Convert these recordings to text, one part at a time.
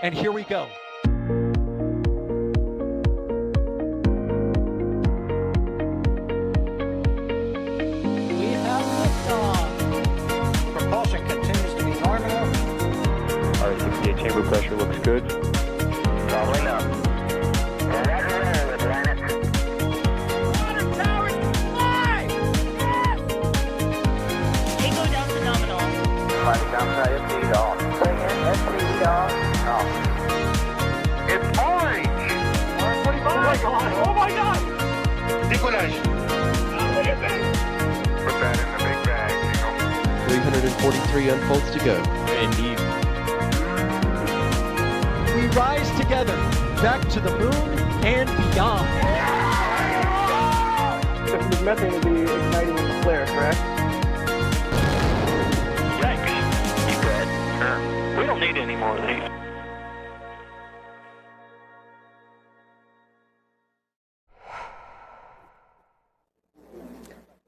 And here we go. We have liftoff. Propulsion continues to be nominal. R68 chamber pressure looks good. Following up. Downside FD off. Bring in FD off. It's orange! 145! Oh my god! Oh my god! Decollage! Look at this! Put that in the big bag, 343 unfolds to go. Indeed. We rise together, back to the moon and beyond. This methane will be igniting with the flare, correct? We don't need any more of these.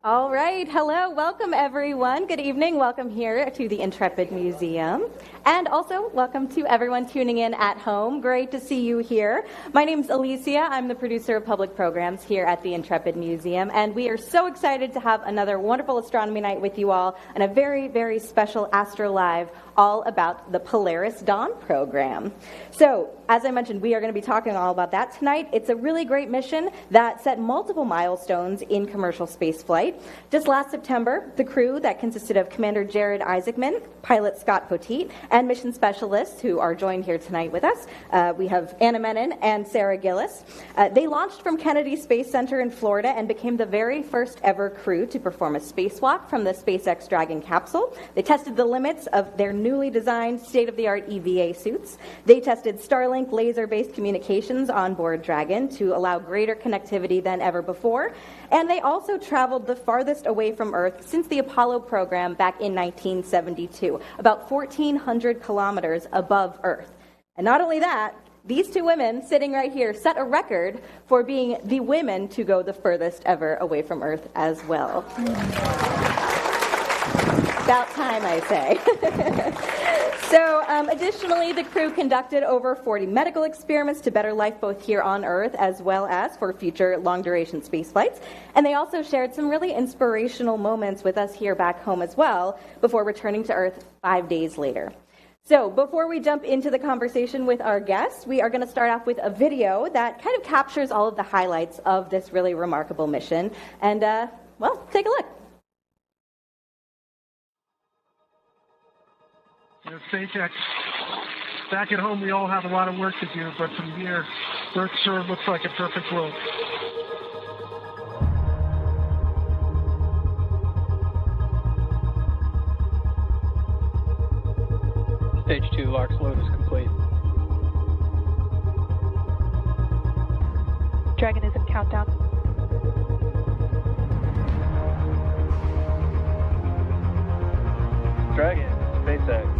All right. Hello. Welcome, everyone. Good evening. Welcome here to the Intrepid Museum. And also, welcome to everyone tuning in at home. Great to see you here. My name's Alicia. I'm the producer of public programs here at the Intrepid Museum. And we are so excited to have another wonderful astronomy night with you all and a very, very special Astro Live all about the Polaris Dawn program. So, as I mentioned, we are going to be talking all about that tonight. It's a really great mission that set multiple milestones in commercial spaceflight. Just last September, the crew that consisted of Commander Jared Isaacman, pilot Scott Poteet, and mission specialists who are joined here tonight with us. We have Anna Menon and Sarah Gillis. They launched from Kennedy Space Center in Florida and became the very first ever crew to perform a spacewalk from the SpaceX Dragon capsule. They tested the limits of their newly designed state-of-the-art EVA suits. They tested Starlink laser-based communications on board Dragon to allow greater connectivity than ever before. And they also traveled the farthest away from Earth since the Apollo program back in 1972, about 1,400 kilometers above Earth. And not only that, these two women sitting right here set a record for being the women to go the furthest ever away from Earth as well. About time, I say. So, additionally, the crew conducted over 40 medical experiments to better life both here on Earth as well as for future long-duration space flights. And they also shared some really inspirational moments with us here back home as well before returning to Earth 5 days later. So, before we jump into the conversation with our guests, we are going to start off with a video that kind of captures all of the highlights of this really remarkable mission. And, well, take a look. SpaceX, back at home we all have a lot of work to do, but from here, Earth sure looks like a perfect world. Stage 2 LARX load is complete. Dragon is in countdown. Dragon, SpaceX.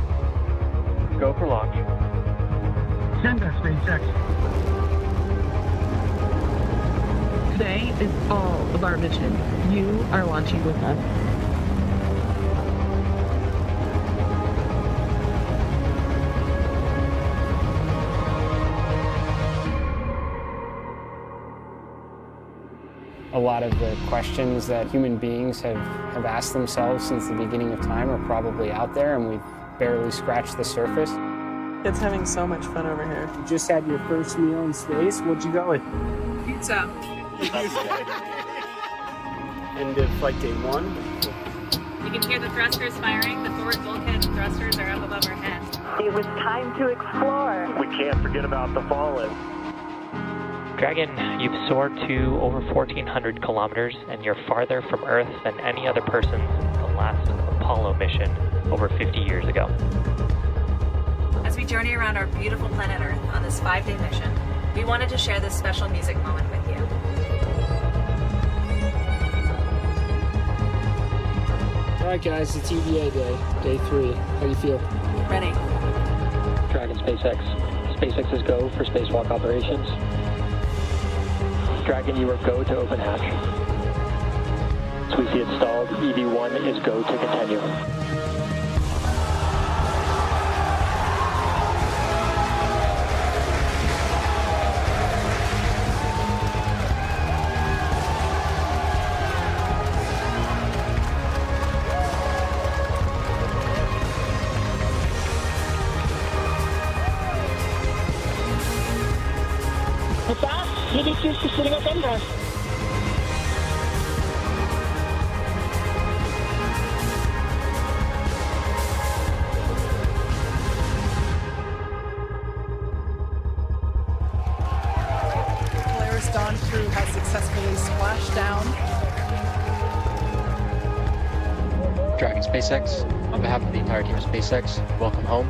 Go for launch. Send us, SpaceX. Today is all of our mission. You are launching with us. A lot of the questions that human beings have asked themselves since the beginning of time are probably out there, and we've barely scratched the surface. It's having so much fun over here. You just had your first meal in space. What'd you go with? Pizza. End of flight day 1. You can hear the thrusters firing. The forward bulkhead thrusters are up above our heads. It was time to explore. We can't forget about the fallen. Dragon, you've soared to over 1,400 kilometers, and you're farther from Earth than any other person since the last Apollo mission over 50 years ago. As we journey around our beautiful planet Earth on this 5-day mission, we wanted to share this special music moment with you. All right, guys, it's EVA day, day 3. How do you feel? Ready. Dragon, SpaceX. SpaceX is go for spacewalk operations. Dragon, you are go to open hatch. So we see it stalled. EV1 is go to continue. Phoenix is just sitting up anyway. Polaris Dawn crew has successfully splashed down. Dragon SpaceX, on behalf of the entire team of SpaceX, welcome home.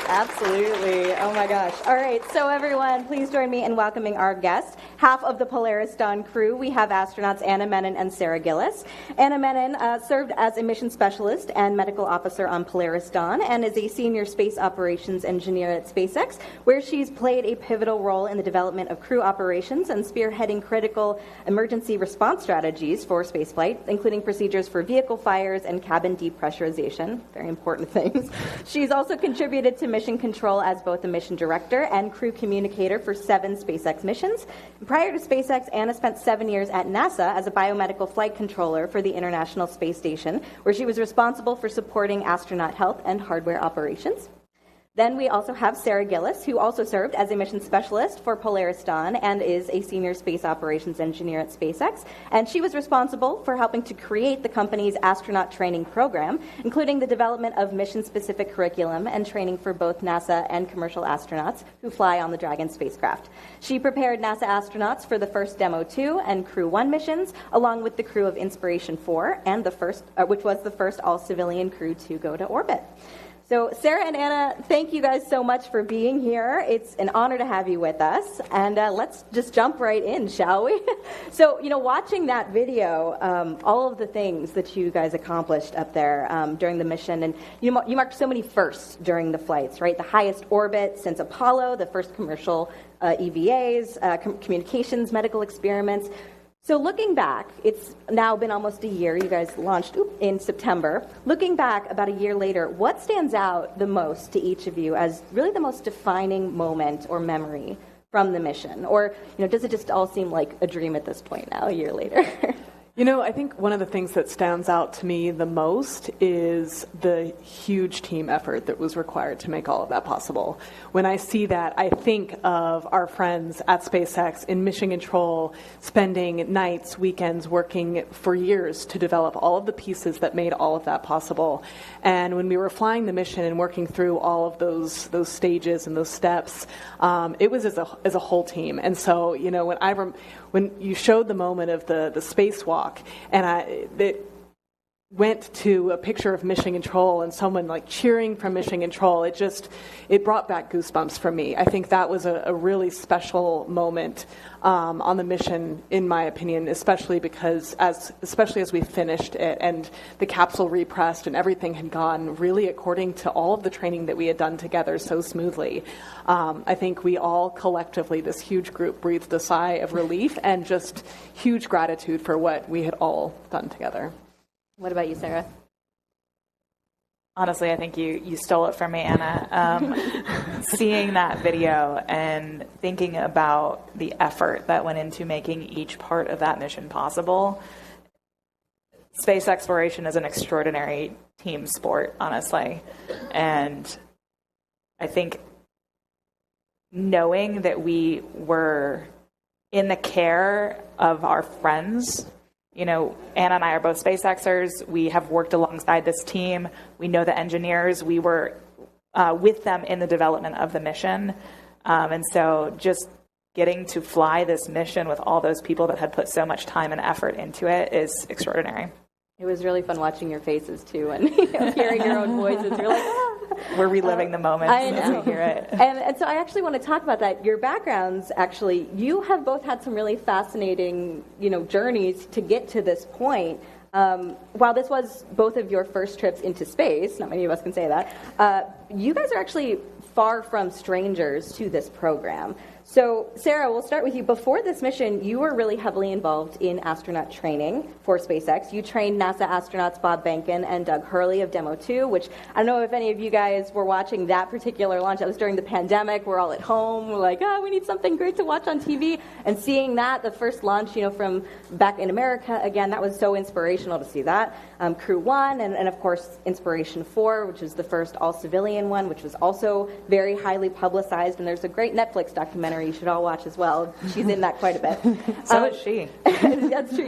Absolutely. Oh my gosh. All right. So everyone, please join me in welcoming our guest, half of the Polaris Dawn crew. We have astronauts Anna Menon and Sarah Gillis. Anna Menon served as a mission specialist and medical officer on Polaris Dawn and is a senior space operations engineer at SpaceX, where she's played a pivotal role in the development of crew operations and spearheading critical emergency response strategies for spaceflight, including procedures for vehicle fires and cabin depressurization. Very important things. She's also contributed to mission control as both the mission director and crew communicator for 7 SpaceX missions. Prior to SpaceX, Anna spent 7 years at NASA as a biomedical flight controller for the International Space Station, where she was responsible for supporting astronaut health and hardware operations. Then we also have Sarah Gillis, who also served as a mission specialist for Polaris Dawn and is a senior space operations engineer at SpaceX. And she was responsible for helping to create the company's astronaut training program, including the development of mission-specific curriculum and training for both NASA and commercial astronauts who fly on the Dragon spacecraft. She prepared NASA astronauts for the first Demo 2 and Crew 1 missions, along with the crew of Inspiration 4, and which was the first all-civilian crew to go to orbit. So Sarah and Anna, thank you guys so much for being here. It's an honor to have you with us. And let's just jump right in, shall we? So, watching that video, all of the things that you guys accomplished up there during the mission, and you marked so many firsts during the flights, right? The highest orbit since Apollo, the first commercial EVAs, communications, medical experiments. So looking back, it's now been almost a year. You guys launched in September. Looking back about a year later, what stands out the most to each of you as really the most defining moment or memory from the mission? Or, does it just all seem like a dream at this point now, a year later? I think one of the things that stands out to me the most is the huge team effort that was required to make all of that possible. When I see that, I think of our friends at SpaceX in mission control, spending nights, weekends, working for years to develop all of the pieces that made all of that possible. And when we were flying the mission and working through all of those stages and those steps, it was as a whole team. And so, when you showed the moment of the spacewalk, and it went to a picture of mission control and someone like cheering from mission control, it brought back goosebumps for me. I think that was a really special moment on the mission, in my opinion, especially as we finished it and the capsule repressed and everything had gone really according to all of the training that we had done together so smoothly. I think we all collectively, this huge group, breathed a sigh of relief and just huge gratitude for what we had all done together. What about you, Sarah? Honestly, I think you stole it from me, Anna. Seeing that video and thinking about the effort that went into making each part of that mission possible. Space exploration is an extraordinary team sport, honestly. And I think knowing that we were in the care of our friends, Anna and I are both SpaceXers. We have worked alongside this team. We know the engineers. We were with them in the development of the mission. And so just getting to fly this mission with all those people that had put so much time and effort into it is extraordinary. It was really fun watching your faces, too, and hearing your own voices. You're like, We're reliving the moments as we hear it. And so I actually want to talk about that. Your backgrounds, actually, you have both had some really fascinating, journeys to get to this point. While this was both of your first trips into space, not many of us can say that, you guys are actually far from strangers to this program. So, Sarah, we'll start with you. Before this mission, you were really heavily involved in astronaut training for SpaceX. You trained NASA astronauts Bob Behnken and Doug Hurley of Demo 2, which I don't know if any of you guys were watching that particular launch. That was during the pandemic. We're all at home. We're like, we need something great to watch on TV. And seeing that, the first launch, from back in America, again, that was so inspirational to see that. Crew 1, and of course, Inspiration 4, which is the first all-civilian one, which was also very highly publicized. And there's a great Netflix documentary you should all watch as well. She's in that quite a bit. So is she. That's true.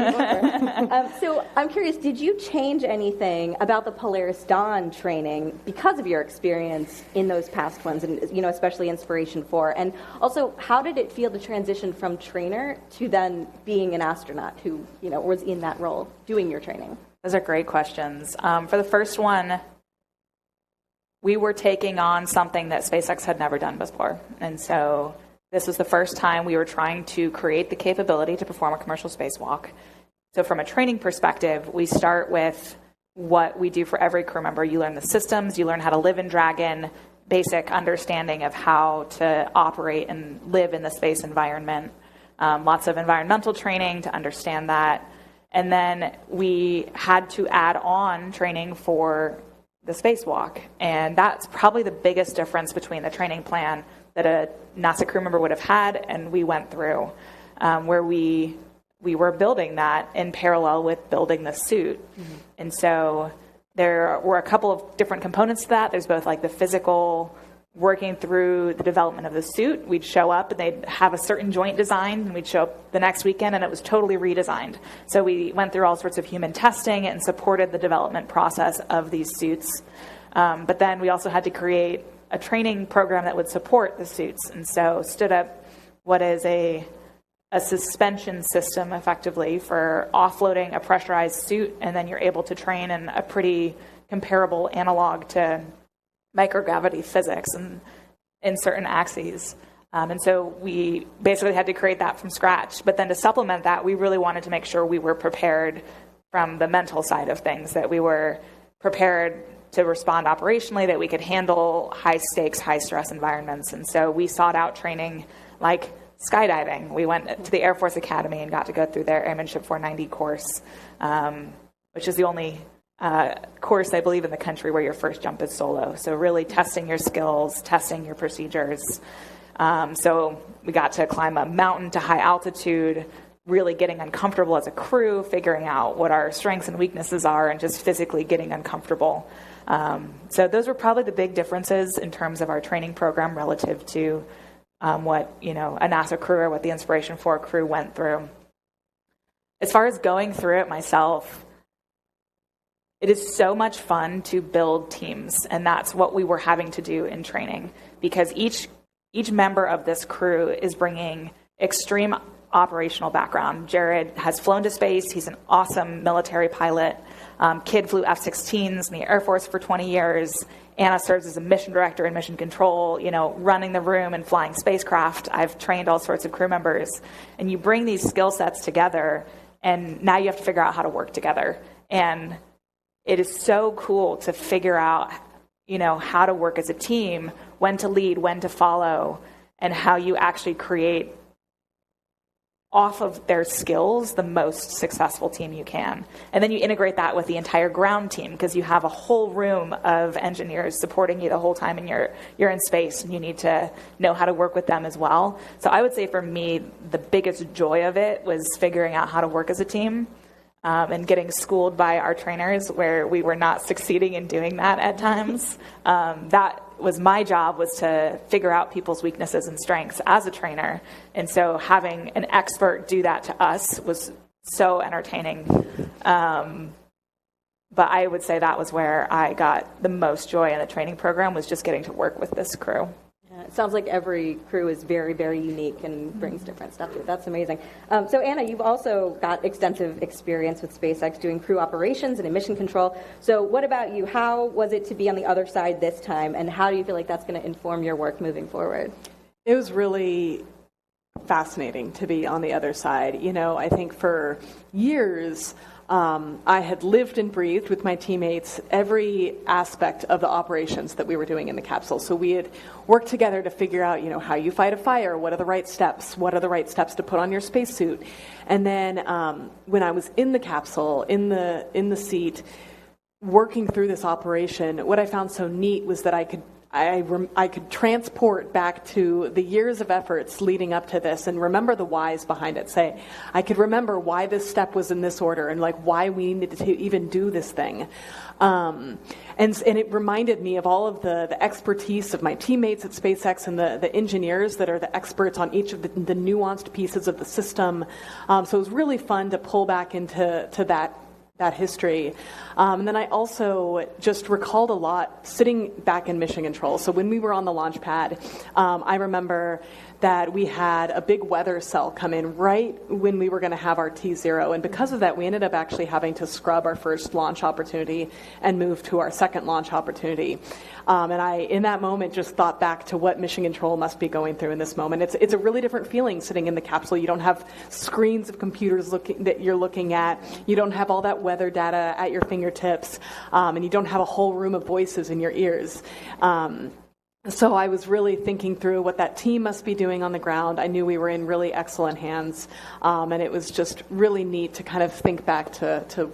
So I'm curious, did you change anything about the Polaris Dawn training because of your experience in those past ones, and especially Inspiration 4? And also, how did it feel to transition from trainer to then being an astronaut who was in that role doing your training? Those are great questions. For the first one, we were taking on something that SpaceX had never done before. And so this was the first time we were trying to create the capability to perform a commercial spacewalk. So from a training perspective, we start with what we do for every crew member. You learn the systems, you learn how to live in Dragon, basic understanding of how to operate and live in the space environment. Lots of environmental training to understand that. And then we had to add on training for the spacewalk. And that's probably the biggest difference between the training plan that a NASA crew member would have had and we went through, where we were building that in parallel with building the suit. Mm-hmm. And so there were a couple of different components to that. There's both like the physical, working through the development of the suit. We'd show up and they'd have a certain joint design, and we'd show up the next weekend and it was totally redesigned. So we went through all sorts of human testing and supported the development process of these suits. But then we also had to create a training program that would support the suits. And so stood up what is a suspension system effectively for offloading a pressurized suit, and then you're able to train in a pretty comparable analog to microgravity physics and in certain axes. And so we basically had to create that from scratch. But then to supplement that, we really wanted to make sure we were prepared from the mental side of things, that we were prepared to respond operationally, that we could handle high stakes, high stress environments. And so we sought out training like skydiving. We went to the Air Force Academy and got to go through their Airmanship 490 course, which is the only course, I believe, in the country where your first jump is solo. So really testing your skills, testing your procedures. So we got to climb a mountain to high altitude, really getting uncomfortable as a crew, figuring out what our strengths and weaknesses are, and just physically getting uncomfortable. So those were probably the big differences in terms of our training program relative to what a NASA crew or what the Inspiration 4 crew went through. As far as going through it myself, it is so much fun to build teams, and that's what we were having to do in training, because each member of this crew is bringing extreme operational background. Jared has flown to space. He's an awesome military pilot. Kid flew F-16s in the Air Force for 20 years. Anna serves as a mission director in mission control, running the room and flying spacecraft. I've trained all sorts of crew members. And you bring these skill sets together, and now you have to figure out how to work together. And it is so cool to figure out, how to work as a team, when to lead, when to follow, and how you actually create off of their skills the most successful team you can. And then you integrate that with the entire ground team, because you have a whole room of engineers supporting you the whole time, and you're in space, and you need to know how to work with them as well. So I would say for me, the biggest joy of it was figuring out how to work as a team, and getting schooled by our trainers where we were not succeeding in doing that at times. That was my job, was to figure out people's weaknesses and strengths as a trainer. And so having an expert do that to us was so entertaining. But I would say that was where I got the most joy in the training program, was just getting to work with this crew. It sounds like every crew is very, very unique and brings different stuff to it. That's amazing. So Anna, you've also got extensive experience with SpaceX doing crew operations and mission control. So what about you? How was it to be on the other side this time, and how do you feel like that's going to inform your work moving forward? It was really fascinating to be on the other side. I think for years I had lived and breathed with my teammates every aspect of the operations that we were doing in the capsule. So we had worked together to figure out, how you fight a fire, what are the right steps to put on your spacesuit. And then when I was in the capsule, in the seat, working through this operation, what I found so neat was that I could transport back to the years of efforts leading up to this and remember the whys behind it. I could remember why this step was in this order and why we needed to even do this thing. And it reminded me of all of the expertise of my teammates at SpaceX and the engineers that are the experts on each of the nuanced pieces of the system. So it was really fun to pull back into that history. And then I also just recalled a lot sitting back in mission control. So when we were on the launch pad, I remember that we had a big weather cell come in right when we were going to have our T0. And because of that, we ended up actually having to scrub our first launch opportunity and move to our second launch opportunity. And I, in that moment, just thought back to what mission control must be going through in this moment. It's a really different feeling sitting in the capsule. You don't have screens of computers that you're looking at. You don't have all that weather data at your fingertips. And you don't have a whole room of voices in your ears. So I was really thinking through what that team must be doing on the ground. I knew we were in really excellent hands. And it was just really neat to kind of think back to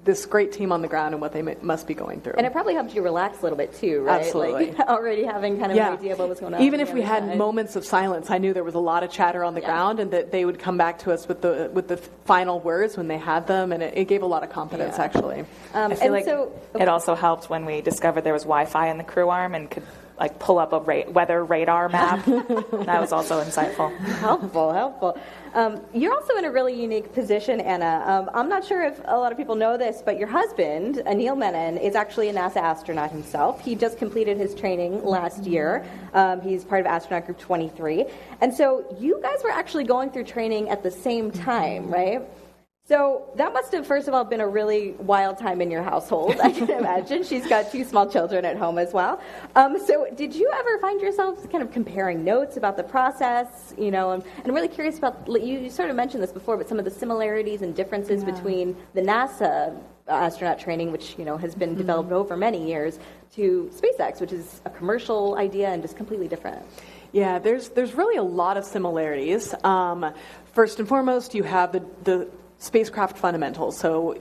this great team on the ground and what they must be going through. And it probably helped you relax a little bit too, right? Absolutely. Already having kind of an idea of what was going on. Even if we had moments of silence, I knew there was a lot of chatter on the ground, and that they would come back to us with the final words when they had them, and it gave a lot of confidence, actually. I feel like it also helped when we discovered there was Wi-Fi in the crew arm and could pull up a weather radar map. That was also insightful. Helpful. You're also in a really unique position, Anna. I'm not sure if a lot of people know this, but your husband, Gillis Menon, is actually a NASA astronaut himself. He just completed his training last year. He's part of astronaut group 23. And so you guys were actually going through training at the same time, right? So that must have, first of all, been a really wild time in your household, I can imagine. She's got 2 small children at home as well. So did you ever find yourselves kind of comparing notes about the process? I'm really curious about, you sort of mentioned this before, but some of the similarities and differences between the NASA astronaut training, which, has been developed over many years, to SpaceX, which is a commercial idea and just completely different. Yeah, there's really a lot of similarities. First and foremost, you have the spacecraft fundamentals. So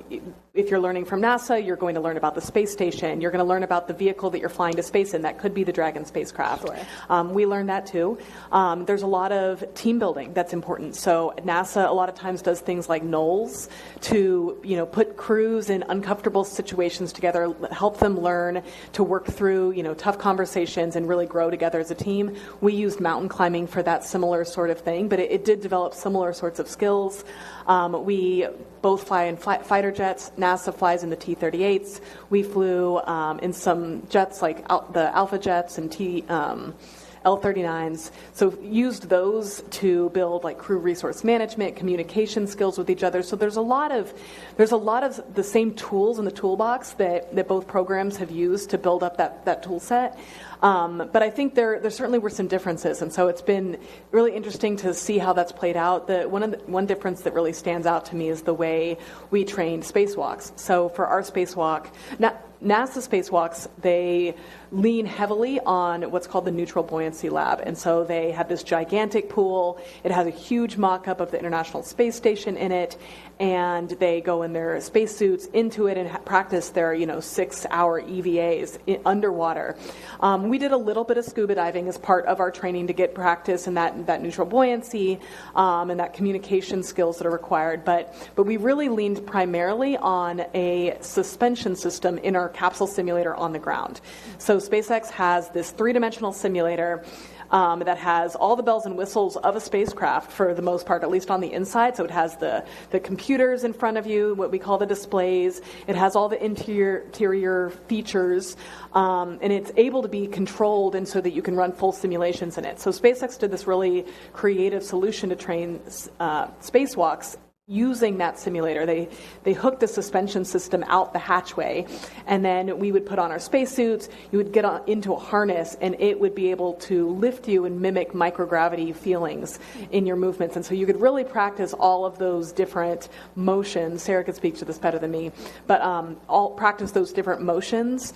if you're learning from NASA, you're going to learn about the space station. You're going to learn about the vehicle that you're flying to space in. That could be the Dragon spacecraft. Sure. We learned that too. There's a lot of team building that's important. So NASA a lot of times does things like NOLs to, put crews in uncomfortable situations together, help them learn to work through, tough conversations and really grow together as a team. We used mountain climbing for that similar sort of thing, but it did develop similar sorts of skills. We both fly in fighter jets. NASA flies in the T-38s. We flew in some jets like the Alpha jets and L-39s. So used those to build crew resource management, communication skills with each other. So there's a lot of the same tools in the toolbox that both programs have used to build up that tool set. But I think there certainly were some differences, and so it's been really interesting to see how that's played out. One difference that really stands out to me is the way we trained spacewalks. So for our spacewalk, NASA spacewalks, they lean heavily on what's called the Neutral Buoyancy Lab. And so they have this gigantic pool. It has a huge mock-up of the International Space Station in it. And they go in their spacesuits into it and practice their, 6-hour EVAs underwater. We did a little bit of scuba diving as part of our training to get practice in that neutral buoyancy and that communication skills that are required. But we really leaned primarily on a suspension system in our capsule simulator on the ground. So SpaceX has this 3-dimensional simulator that has all the bells and whistles of a spacecraft for the most part, at least on the inside. So it has the computers in front of you, what we call the displays. It has all the interior features, and it's able to be controlled and so that you can run full simulations in it. So SpaceX did this really creative solution to train spacewalks using that simulator. They hooked the suspension system out the hatchway, and then we would put on our spacesuits. You would get into a harness, and it would be able to lift you and mimic microgravity feelings in your movements. And so you could really practice all of those different motions. Sarah could speak to this better than me, but practice those different motions.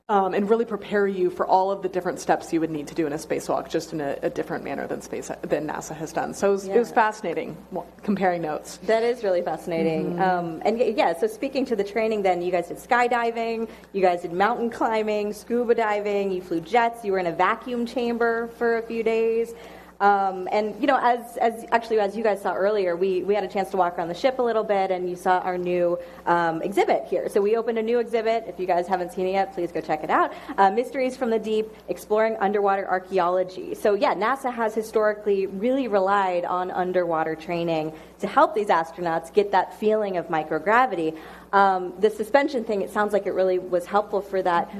And really prepare you for all of the different steps you would need to do in a spacewalk, just in a different manner than NASA has done. So it was fascinating comparing notes. That is really fascinating. So speaking to the training, then you guys did skydiving, you guys did mountain climbing, scuba diving, you flew jets, you were in a vacuum chamber for a few days. And as you guys saw earlier, we had a chance to walk around the ship a little bit, and you saw our new exhibit here. So we opened a new exhibit. If you guys haven't seen it yet, please go check it out. Mysteries from the Deep, Exploring Underwater Archaeology. So NASA has historically really relied on underwater training to help these astronauts get that feeling of microgravity. The suspension thing, it sounds like it really was helpful for that.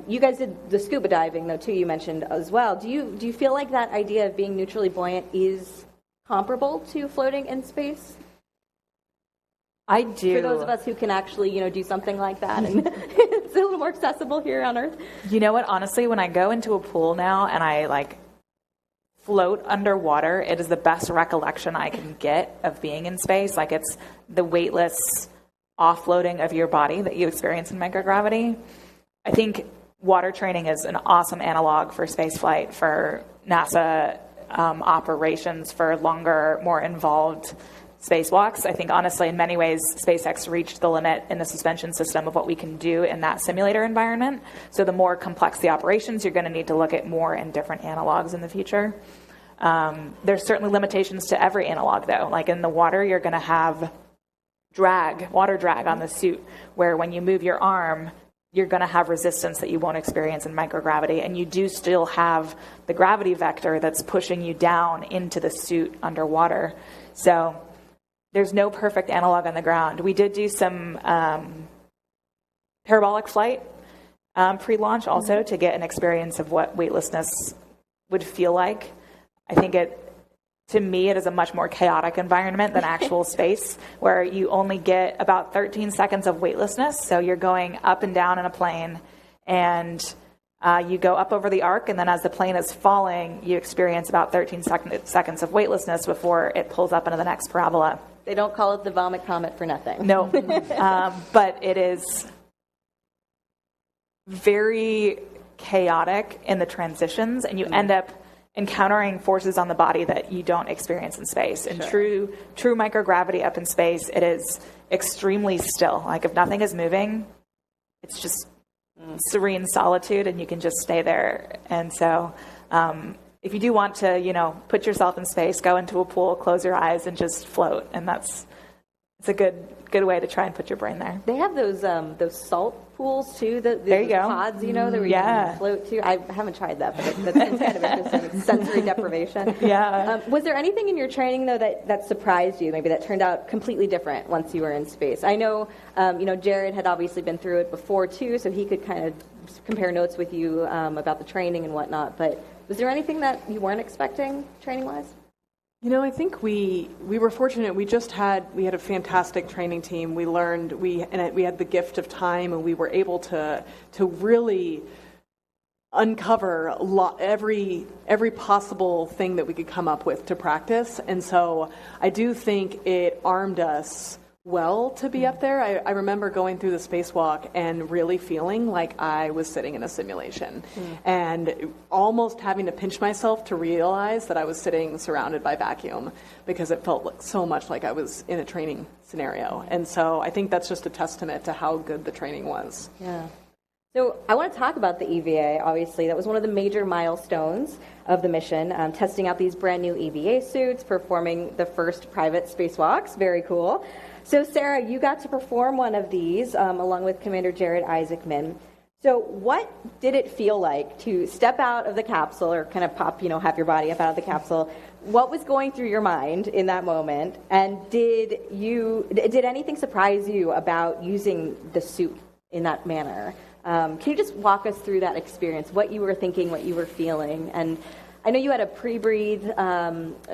You guys did the scuba diving, though, too, you mentioned as well. Do you feel like that idea of being neutrally buoyant is comparable to floating in space? I do. For those of us who can actually, do something like that, and it's a little more accessible here on Earth. You know what? Honestly, when I go into a pool now and I float underwater, it is the best recollection I can get of being in space. It's the weightless offloading of your body that you experience in microgravity. I think water training is an awesome analog for spaceflight, for NASA operations, for longer, more involved spacewalks. I think, honestly, in many ways, SpaceX reached the limit in the suspension system of what we can do in that simulator environment. So the more complex the operations, you're going to need to look at more and different analogs in the future. There's certainly limitations to every analog, though. In the water, you're going to have water drag on the suit, where when you move your arm, you're going to have resistance that you won't experience in microgravity. And you do still have the gravity vector that's pushing you down into the suit underwater. So there's no perfect analog on the ground. We did do some parabolic flight pre-launch also to get an experience of what weightlessness would feel like. I think to me, it is a much more chaotic environment than actual space, where you only get about 13 seconds of weightlessness. So you're going up and down in a plane, and you go up over the arc, and then as the plane is falling, you experience about 13 seconds of weightlessness before it pulls up into the next parabola. They don't call it the vomit comet for nothing. No, but it is very chaotic in the transitions, and you end up encountering forces on the body that you don't experience in space. In true microgravity up in space, it is extremely still. If nothing is moving, it's just serene solitude, and you can just stay there. And so if you do want to, put yourself in space, go into a pool, close your eyes, and just float. And it's a good way to try and put your brain there. They have those salt pools too. There you go. Pods, that where you can float too. I haven't tried that, but that's kind of interesting. It's sensory deprivation. Yeah. Was there anything in your training though that surprised you? Maybe that turned out completely different once you were in space. I know, Jared had obviously been through it before too, so he could kind of compare notes with you about the training and whatnot. But was there anything that you weren't expecting training-wise? I think we were fortunate. We had a fantastic training team. We learned, we had the gift of time, and we were able to really uncover every possible thing that we could come up with to practice. And so I do think it armed us well to be up there. I remember going through the spacewalk and really feeling like I was sitting in a simulation and almost having to pinch myself to realize that I was sitting surrounded by vacuum, because it felt so much like I was in a training scenario. And so I think that's just a testament to how good the training was. Yeah. So I want to talk about the EVA, obviously. That was one of the major milestones of the mission, testing out these brand new EVA suits, performing the first private spacewalks. Very cool. So Sarah, you got to perform one of these along with Commander Jared Isaacman. So what did it feel like to step out of the capsule, or kind of pop, have your body up out of the capsule? What was going through your mind in that moment? And did anything surprise you about using the suit in that manner? Can you just walk us through that experience, what you were thinking, what you were feeling? And I know you had a pre-breathe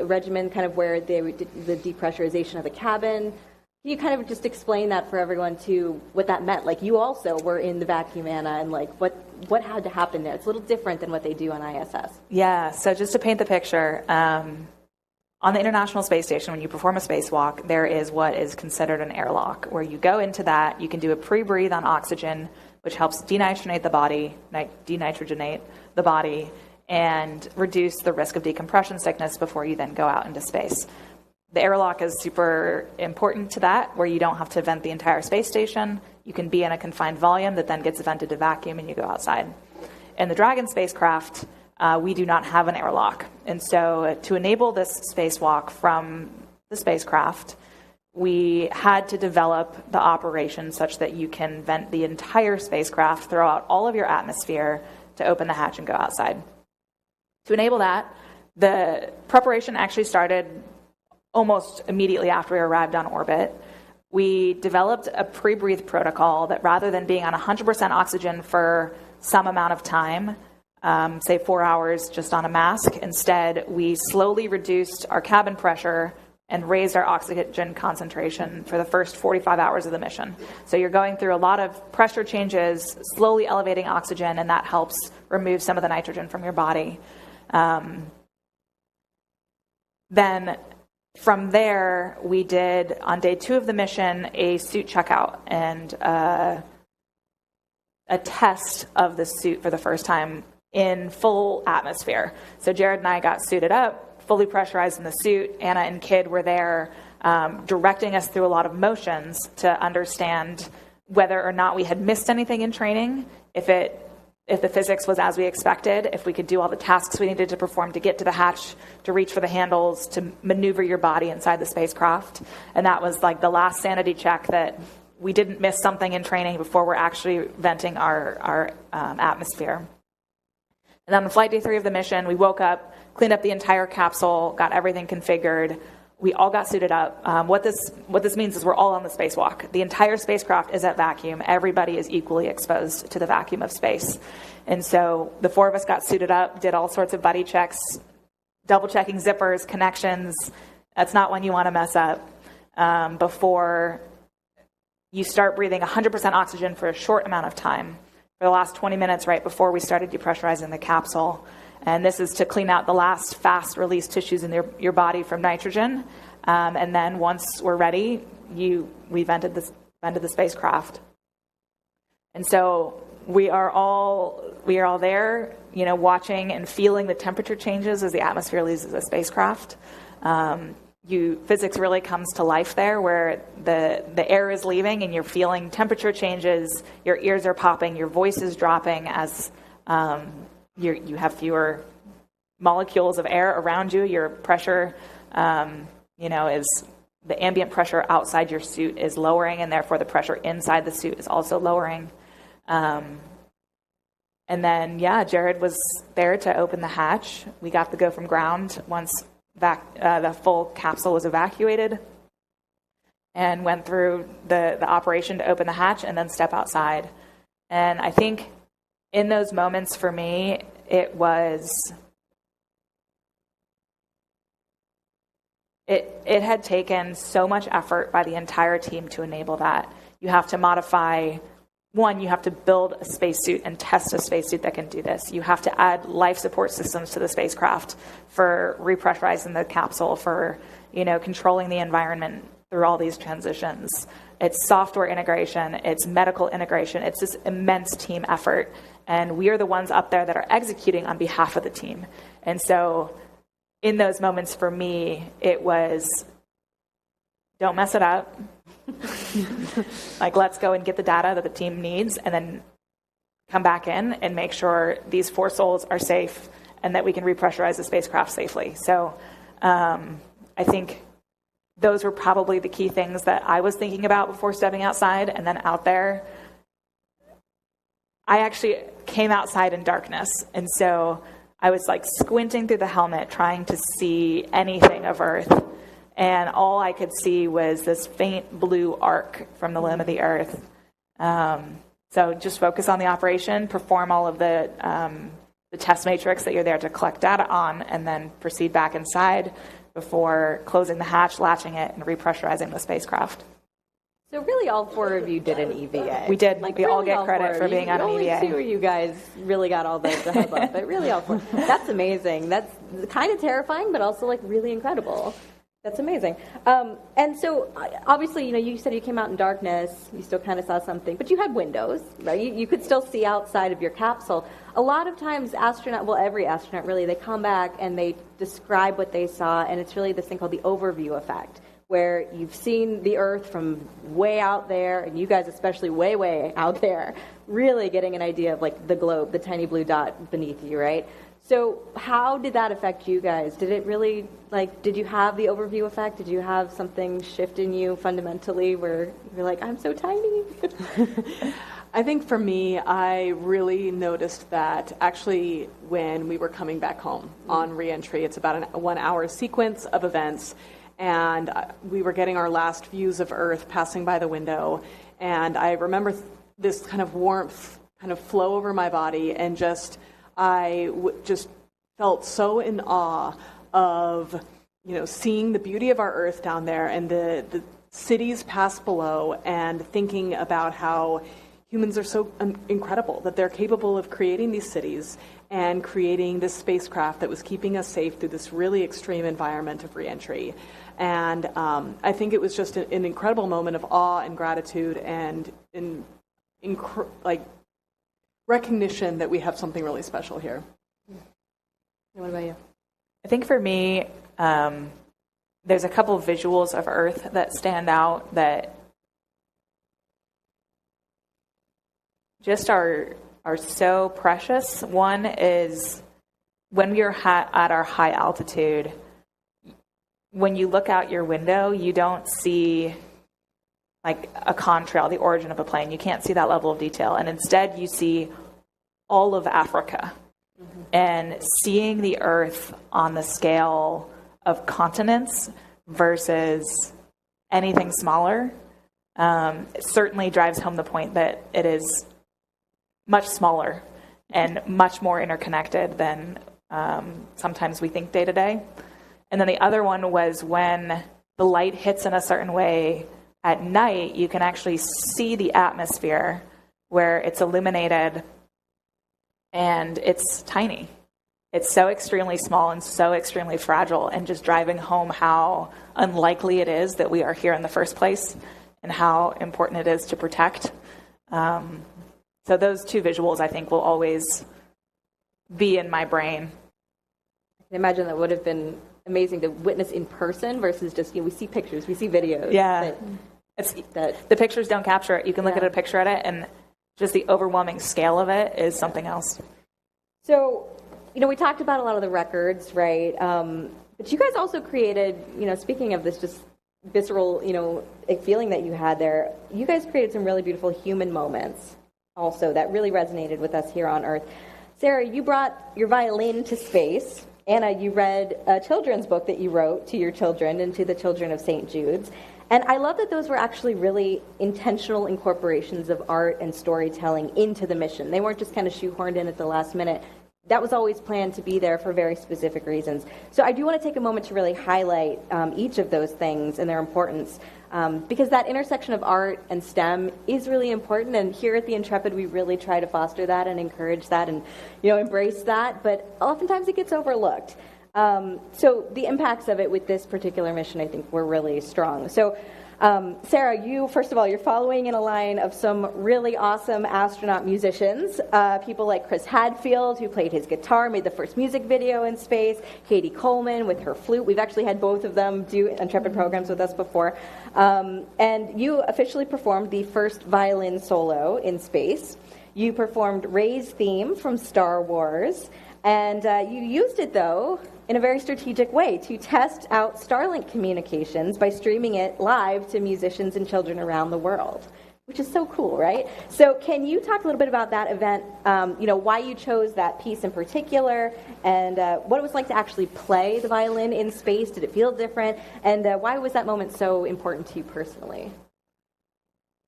regimen, kind of where they did the depressurization of the cabin. Can you kind of just explain that for everyone too, what that meant? Like, you also were in the vacuum, Anna, and like what had to happen there? It's a little different than what they do on ISS. Yeah, so just to paint the picture, on the International Space Station, when you perform a spacewalk, there is what is considered an airlock, where you go into that, you can do a pre-breathe on oxygen, which helps denitrogenate the body, and reduce the risk of decompression sickness before you then go out into space. The airlock is super important to that, where you don't have to vent the entire space station. You can be in a confined volume that then gets vented to vacuum and you go outside. In the Dragon spacecraft, we do not have an airlock. And so to enable this spacewalk from the spacecraft, we had to develop the operation such that you can vent the entire spacecraft, throw out all of your atmosphere to open the hatch and go outside. To enable that, the preparation actually started almost immediately after we arrived on orbit. We developed a pre-breathe protocol that, rather than being on 100% oxygen for some amount of time, say 4 hours just on a mask, instead we slowly reduced our cabin pressure and raised our oxygen concentration for the first 45 hours of the mission. So you're going through a lot of pressure changes, slowly elevating oxygen, and that helps remove some of the nitrogen from your body. Then from there, we did, on day 2 of the mission, a suit checkout and a test of the suit for the first time in full atmosphere. So Jared and I got suited up, fully pressurized in the suit. Anna and Kid were there directing us through a lot of motions to understand whether or not we had missed anything in training, if the physics was as we expected, if we could do all the tasks we needed to perform to get to the hatch, to reach for the handles, to maneuver your body inside the spacecraft. And that was like the last sanity check, that we didn't miss something in training before we're actually venting our atmosphere. And then on flight day 3 of the mission, we woke up, cleaned up the entire capsule, got everything configured. We all got suited up. What this means is we're all on the spacewalk. The entire spacecraft is at vacuum. Everybody is equally exposed to the vacuum of space. And so the 4 of us got suited up, did all sorts of buddy checks, double-checking zippers, connections. That's not one you want to mess up before you start breathing 100% oxygen for a short amount of time, for the last 20 minutes right before we started depressurizing the capsule. And this is to clean out the last fast-release tissues in your body from nitrogen. And then once we're ready, we vented the spacecraft. And so we are all there, watching and feeling the temperature changes as the atmosphere leaves the spacecraft. Physics really comes to life there, where the air is leaving and you're feeling temperature changes. Your ears are popping, your voice is dropping as you have fewer molecules of air around you. Your pressure, is the ambient pressure outside your suit is lowering, and therefore the pressure inside the suit is also lowering. And then, Jared was there to open the hatch. We got the go from ground once the full capsule was evacuated, and went through the operation to open the hatch and then step outside. And I think in those moments for me, it had taken so much effort by the entire team to enable that. You have to modify, you have to build a spacesuit and test a spacesuit that can do this. You have to add life support systems to the spacecraft for repressurizing the capsule, for controlling the environment through all these transitions. It's software integration, it's medical integration, it's this immense team effort. And we are the ones up there that are executing on behalf of the team. And so in those moments for me, it was, don't mess it up. Let's go and get the data that the team needs, and then come back in and make sure these 4 souls are safe and that we can repressurize the spacecraft safely. So I think those were probably the key things that I was thinking about before stepping outside. And then out there, I actually came outside in darkness. And so I was squinting through the helmet, trying to see anything of Earth. And all I could see was this faint blue arc from the limb of the Earth. So just focus on the operation, perform all of the the test matrix that you're there to collect data on, and then proceed back inside before closing the hatch, latching it, and repressurizing the spacecraft. So really all four of you did an EVA. We did. Like, we all really get credit for being on an EVA. Only two of you guys really got all the hubbub, but really all four. That's amazing. That's kind of terrifying, but also like really incredible. That's amazing. And so obviously, you said you came out in darkness. You still kind of saw something, but you had windows, right? You could still see outside of your capsule. A lot of times every astronaut really, they come back and they describe what they saw, and it's really this thing called the overview effect, where you've seen the Earth from way out there, and you guys especially way, way out there, really getting an idea of like the globe, the tiny blue dot beneath you, right? So how did that affect you guys? Did it really, did you have the overview effect? Did you have something shift in you fundamentally where you're like, I'm so tiny? I think for me, I really noticed that actually when we were coming back home on reentry, it's about a 1 hour sequence of events, and we were getting our last views of Earth passing by the window, and I remember this kind of warmth kind of flow over my body, and I just felt so in awe of, seeing the beauty of our Earth down there and the cities pass below, and thinking about how humans are so incredible that they're capable of creating these cities and creating this spacecraft that was keeping us safe through this really extreme environment of reentry. And I think it was just an incredible moment of awe and gratitude and recognition that we have something really special here. What about you? I think for me, there's a couple of visuals of Earth that stand out that just are so precious. One is when we are at our high altitude, when you look out your window, you don't see like a contrail, the origin of a plane. You can't see that level of detail. And instead you see all of Africa. Mm-hmm. And seeing the Earth on the scale of continents versus anything smaller certainly drives home the point that it is much smaller and much more interconnected than sometimes we think day to day. And then the other one was when the light hits in a certain way at night, you can actually see the atmosphere where it's illuminated and it's tiny. It's so extremely small and so extremely fragile, and just driving home how unlikely it is that we are here in the first place and how important it is to protect. So those two visuals, I think, will always be in my brain. I can imagine that would have been amazing to witness in person versus just, we see pictures, we see videos. Yeah. The pictures don't capture it. You can look at a picture at it, and just the overwhelming scale of it is something else. So, we talked about a lot of the records, right? But you guys also created, speaking of this just visceral, feeling that you had there, you guys created some really beautiful human moments also that really resonated with us here on Earth. Sarah, you brought your violin to space. Anna, you read a children's book that you wrote to your children and to the children of St. Jude's. And I love that those were actually really intentional incorporations of art and storytelling into the mission. They weren't just kind of shoehorned in at the last minute. That was always planned to be there for very specific reasons. So I do want to take a moment to really highlight each of those things and their importance, because that intersection of art and STEM is really important. And here at the Intrepid, we really try to foster that and encourage that and embrace that. But oftentimes it gets overlooked. So the impacts of it with this particular mission, I think, were really strong. So Sarah, you, first of all, you're following in a line of some really awesome astronaut musicians, people like Chris Hadfield, who played his guitar, made the first music video in space, Katie Coleman with her flute. We've actually had both of them do Intrepid programs with us before. And you officially performed the first violin solo in space. You performed Rey's theme from Star Wars. And you used it, though, in a very strategic way to test out Starlink communications by streaming it live to musicians and children around the world, which is so cool, right? So can you talk a little bit about that event, why you chose that piece in particular, and what it was like to actually play the violin in space? Did it feel different? And why was that moment so important to you personally?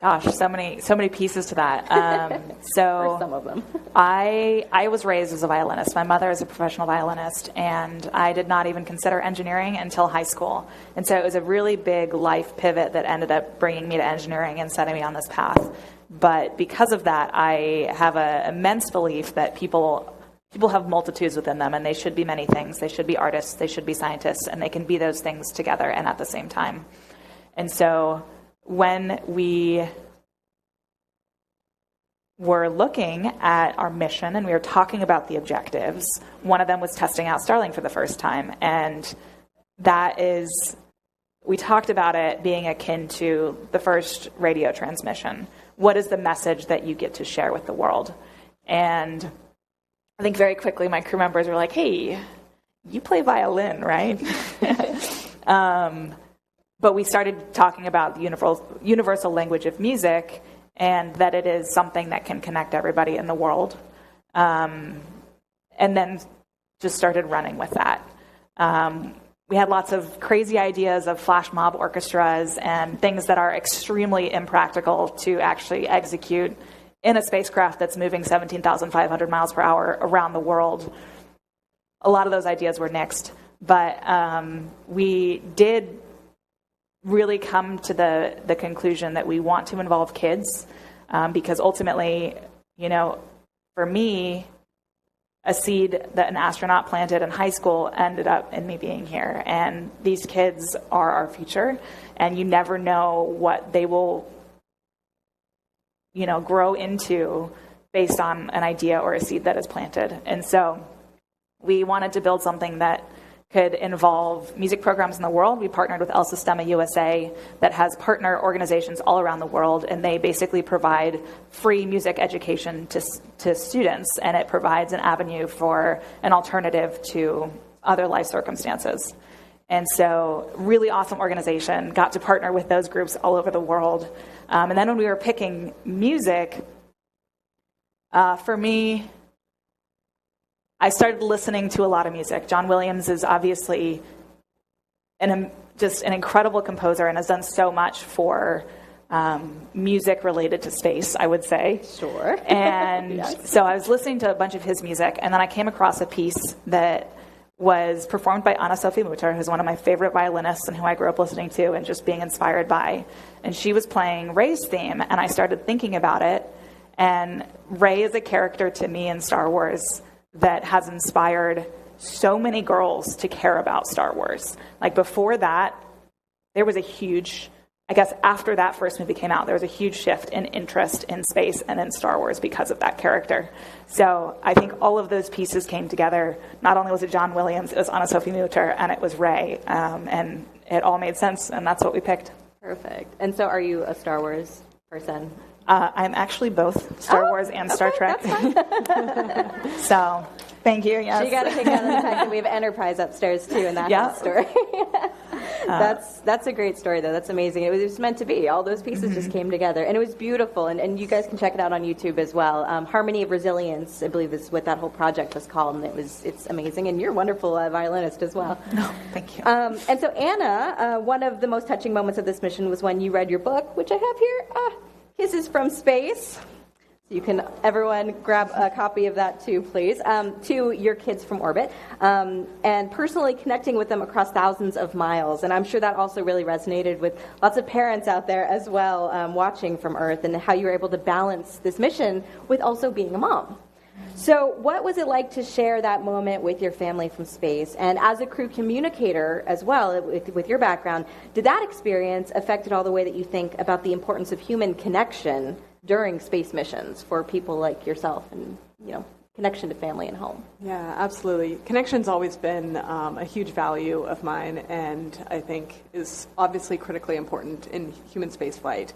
Gosh, so many pieces to that. For some of them. I was raised as a violinist. My mother is a professional violinist, and I did not even consider engineering until high school. And so it was a really big life pivot that ended up bringing me to engineering and setting me on this path. But because of that, I have an immense belief that people have multitudes within them, and they should be many things. They should be artists, they should be scientists, and they can be those things together and at the same time. And so when we were looking at our mission and we were talking about the objectives, one of them was testing out Starlink for the first time. And we talked about it being akin to the first radio transmission. What is the message that you get to share with the world? And I think very quickly my crew members were like, hey, you play violin, right? But we started talking about the universal language of music, and that it is something that can connect everybody in the world. And then just started running with that. We had lots of crazy ideas of flash mob orchestras and things that are extremely impractical to actually execute in a spacecraft that's moving 17,500 miles per hour around the world. A lot of those ideas were nixed, but we did really come to the conclusion that we want to involve kids, because ultimately, for me, a seed that an astronaut planted in high school ended up in me being here. And these kids are our future, and you never know what they will, grow into based on an idea or a seed that is planted. And so we wanted to build something that could involve music programs in the world. We partnered with El Sistema USA that has partner organizations all around the world, and they basically provide free music education to students, and it provides an avenue for an alternative to other life circumstances. And so really awesome organization, got to partner with those groups all over the world. And then when we were picking music, for me, I started listening to a lot of music. John Williams is obviously just an incredible composer and has done so much for music related to space, I would say. Sure. And yes. So I was listening to a bunch of his music, and then I came across a piece that was performed by Anna-Sophie Mutter, who's one of my favorite violinists and who I grew up listening to and just being inspired by. And she was playing Rey's theme, and I started thinking about it. And Rey is a character to me in Star Wars that has inspired so many girls to care about Star Wars. Like before that, there was a huge, I guess after that first movie came out, there was a huge shift in interest in space and in Star Wars because of that character. So I think all of those pieces came together. Not only was it John Williams, it was Anna-Sophie Mutter, and it was Rey. And it all made sense, and that's what we picked. Perfect. And so are you a Star Wars person? I'm actually both Star Wars and Star Trek. So, thank you. Yes. So you got to take out the fact that we have Enterprise upstairs too, and that's the story. That's a great story, though. That's amazing. It was meant to be. All those pieces just came together, and it was beautiful. And you guys can check it out on YouTube as well. Harmony of Resilience, I believe, is what that whole project was called, and it's amazing. And you're a wonderful violinist as well. No, thank you. And so, Anna, one of the most touching moments of this mission was when you read your book, which I have here. Kisses from Space. So you can, everyone, grab a copy of that too, please, to your kids from orbit, and personally connecting with them across thousands of miles. And I'm sure that also really resonated with lots of parents out there as well, watching from Earth, and how you were able to balance this mission with also being a mom. So what was it like to share that moment with your family from space? And as a crew communicator as well, with your background, did that experience affect at all the way that you think about the importance of human connection during space missions for people like yourself and, connection to family and home? Yeah, absolutely. Connection's always been a huge value of mine, and I think is obviously critically important in human spaceflight.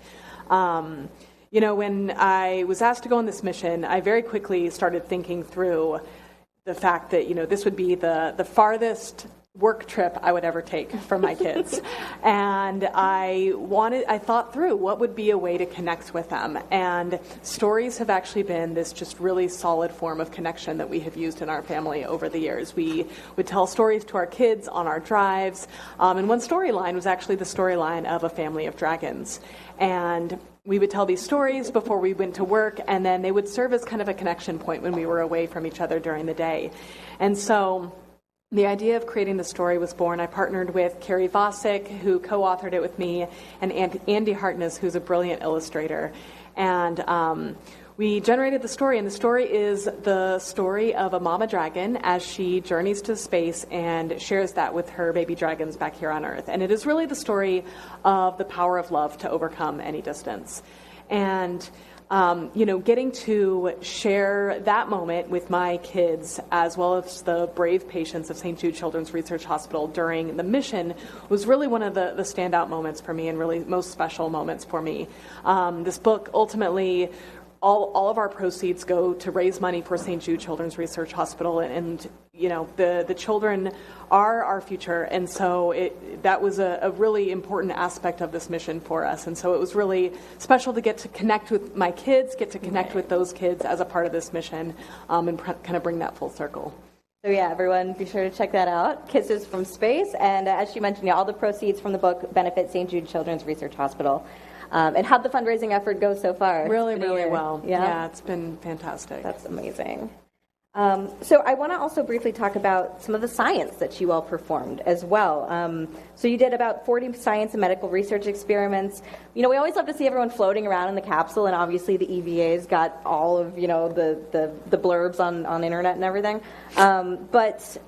When I was asked to go on this mission, I very quickly started thinking through the fact that, this would be the farthest work trip I would ever take for my kids. And I thought through what would be a way to connect with them. And stories have actually been this just really solid form of connection that we have used in our family over the years. We would tell stories to our kids on our drives. And one storyline was actually the storyline of a family of dragons. And we would tell these stories before we went to work, and then they would serve as kind of a connection point when we were away from each other during the day. And so the idea of creating the story was born. I partnered with Carrie Vosick, who co-authored it with me, and Andy Hartness, who's a brilliant illustrator. And we generated the story, and the story is the story of a mama dragon as she journeys to space and shares that with her baby dragons back here on Earth. And it is really the story of the power of love to overcome any distance. And getting to share that moment with my kids, as well as the brave patients of St. Jude Children's Research Hospital during the mission, was really one of the standout moments for me, and really most special moments for me. This book ultimately, all of our proceeds go to raise money for St. Jude Children's Research Hospital, and the children are our future, and so that was a really important aspect of this mission for us. And so it was really special to get to connect with my kids, get to connect with those kids as a part of this mission, and kind of bring that full circle. So yeah, everyone, be sure to check that out. Kisses from Space, and as she mentioned, all the proceeds from the book benefit St. Jude Children's Research Hospital. And how'd the fundraising effort go so far? Really well. Yeah, it's been fantastic. That's amazing. So I want to also briefly talk about some of the science that you all performed as well. So you did about 40 science and medical research experiments. We always love to see everyone floating around in the capsule, and obviously the EVA's got all of, the blurbs on internet and everything. But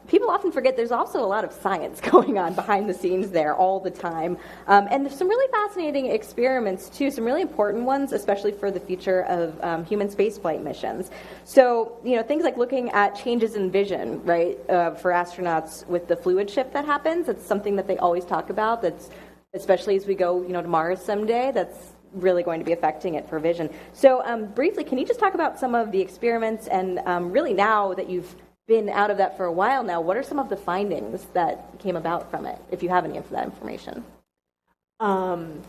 people often forget there's also a lot of science going on behind the scenes there all the time. And there's some really fascinating experiments, too, some really important ones, especially for the future of human spaceflight missions. So, things like looking at changes in vision, right, for astronauts with the fluid shift that happens. It's something that they always talk about, that's especially as we go, to Mars someday, that's really going to be affecting it for vision. So briefly, can you just talk about some of the experiments, and really now that you've been out of that for a while now, what are some of the findings that came about from it, if you have any of that information?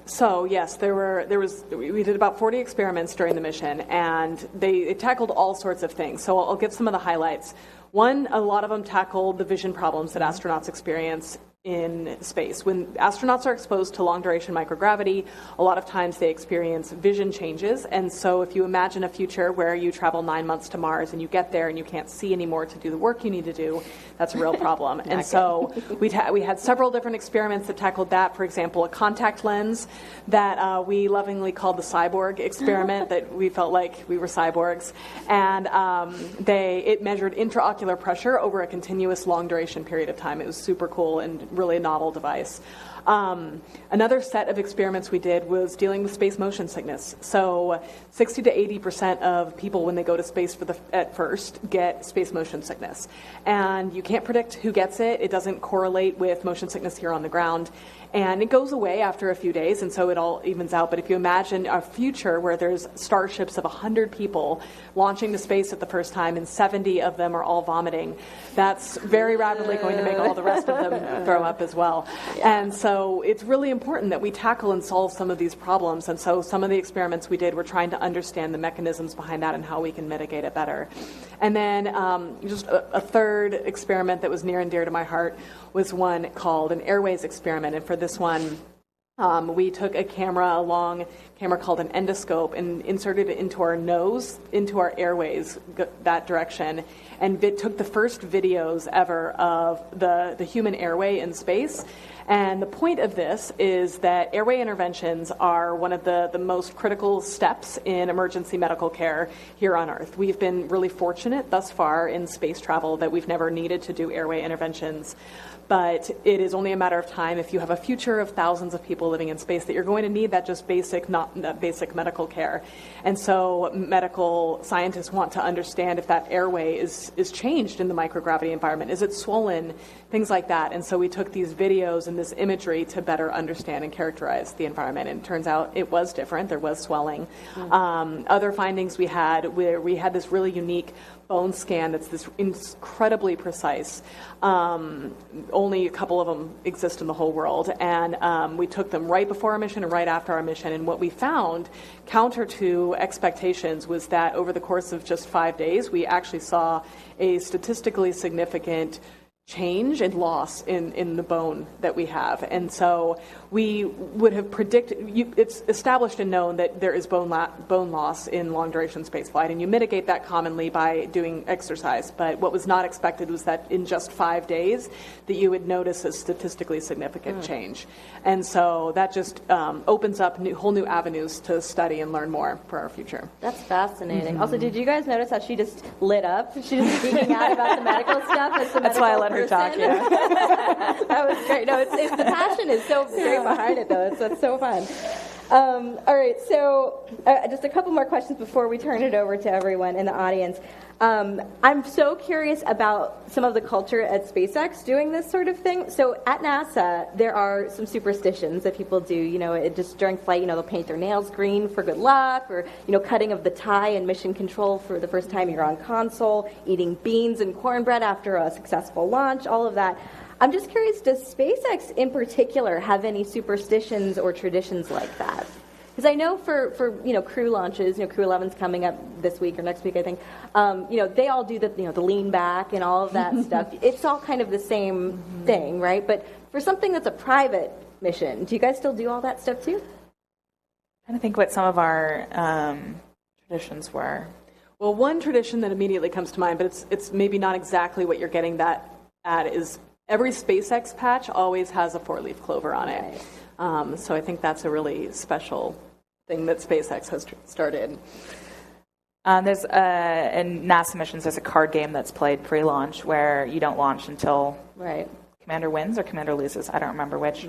So yes, we did about 40 experiments during the mission, and they tackled all sorts of things. So I'll give some of the highlights. One, a lot of them tackled the vision problems that astronauts experience in space. When astronauts are exposed to long-duration microgravity, a lot of times they experience vision changes. And so if you imagine a future where you travel 9 months to Mars and you get there and you can't see anymore to do the work you need to do, that's a real problem. And so we had several different experiments that tackled that. For example, a contact lens that we lovingly called the cyborg experiment, that we felt like we were cyborgs. And it measured intraocular pressure over a continuous long-duration period of time. It was super cool and really a novel device. Another set of experiments we did was dealing with space motion sickness. So 60 to 80% of people when they go to space at first get space motion sickness. And you can't predict who gets it. It doesn't correlate with motion sickness here on the ground. And it goes away after a few days, and so it all evens out. But if you imagine a future where there's starships of 100 people launching to space at the first time, and 70 of them are all vomiting, that's very rapidly going to make all the rest of them throw up as well. Yeah. And so it's really important that we tackle and solve some of these problems. And so some of the experiments we did were trying to understand the mechanisms behind that and how we can mitigate it better. And then just a third experiment that was near and dear to my heart was one called an airways experiment. And for this one, we took a long camera called an endoscope and inserted it into our nose, into our airways, that direction, and took the first videos ever of the human airway in space. And the point of this is that airway interventions are one of the most critical steps in emergency medical care here on Earth. We've been really fortunate thus far in space travel that we've never needed to do airway interventions. But it is only a matter of time, if you have a future of thousands of people living in space, that you're going to need that just basic medical care. And so medical scientists want to understand if that airway is changed in the microgravity environment. Is it swollen? Things like that. And so we took these videos and this imagery to better understand and characterize the environment. And it turns out it was different. There was swelling. Other findings we had, where we had this really unique bone scan that's this incredibly precise. Only a couple of them exist in the whole world. And we took them right before our mission and right after our mission. And what we found, counter to expectations, was that over the course of just 5 days, we actually saw a statistically significant change and loss in the bone that we have. And so we would have predicted, it's established and known that there is bone loss in long-duration spaceflight, and you mitigate that commonly by doing exercise. But what was not expected was that in just 5 days that you would notice a statistically significant change. And so that just opens up whole new avenues to study and learn more for our future. That's fascinating. Also, did you guys notice how she just lit up? She just geeking out about the medical stuff. That's why I let her talk, yeah. That was great. No, it's the passion is so great behind it, though. It's so fun. All right, so just a couple more questions before we turn it over to everyone in the audience. I'm so curious about some of the culture at SpaceX doing this sort of thing. So at NASA, there are some superstitions that people do. You know, just during flight, you know, they'll paint their nails green for good luck, or, you know, cutting of the tie in mission control for the first time you're on console, eating beans and cornbread after a successful launch, all of that. I'm just curious, does SpaceX in particular have any superstitions or traditions like that? Because I know for you know, crew launches, you know, Crew 11's coming up this week or next week, I think. You know, they all do the, you know, the lean back and all of that stuff. It's all kind of the same thing, right? But for something that's a private mission, do you guys still do all that stuff too? I don't think what some of our traditions were. Well, one tradition that immediately comes to mind, but it's maybe not exactly what you're getting that at, is every SpaceX patch always has a 4-leaf clover on it. Right. So I think that's a really special thing that SpaceX has started. There's in NASA missions, there's a card game that's played pre-launch where you don't launch until Commander wins or Commander loses. I don't remember which.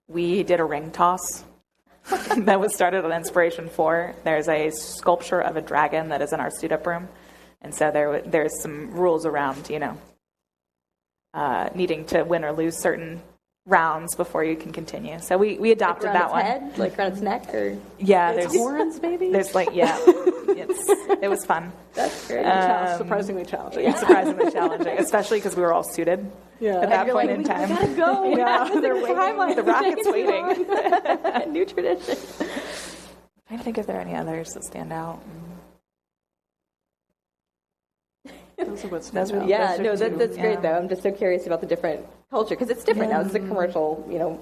We did a ring toss that was started on Inspiration 4. There's a sculpture of a dragon that is in our suit-up room. And so there's some rules around, you know, needing to win or lose certain rounds before you can continue. So we adopted that one. Head, like around its neck, or there's horns, maybe. There's it was fun. That's great. Surprisingly challenging. Yeah, surprisingly challenging, especially because we were all suited at that point in time. We gotta go. They're waiting. The rocket's waiting. New tradition. I'm trying to think if there are any others that stand out. Those are what's that's great though. I'm just so curious about the different culture because it's different now. It's a commercial, you know,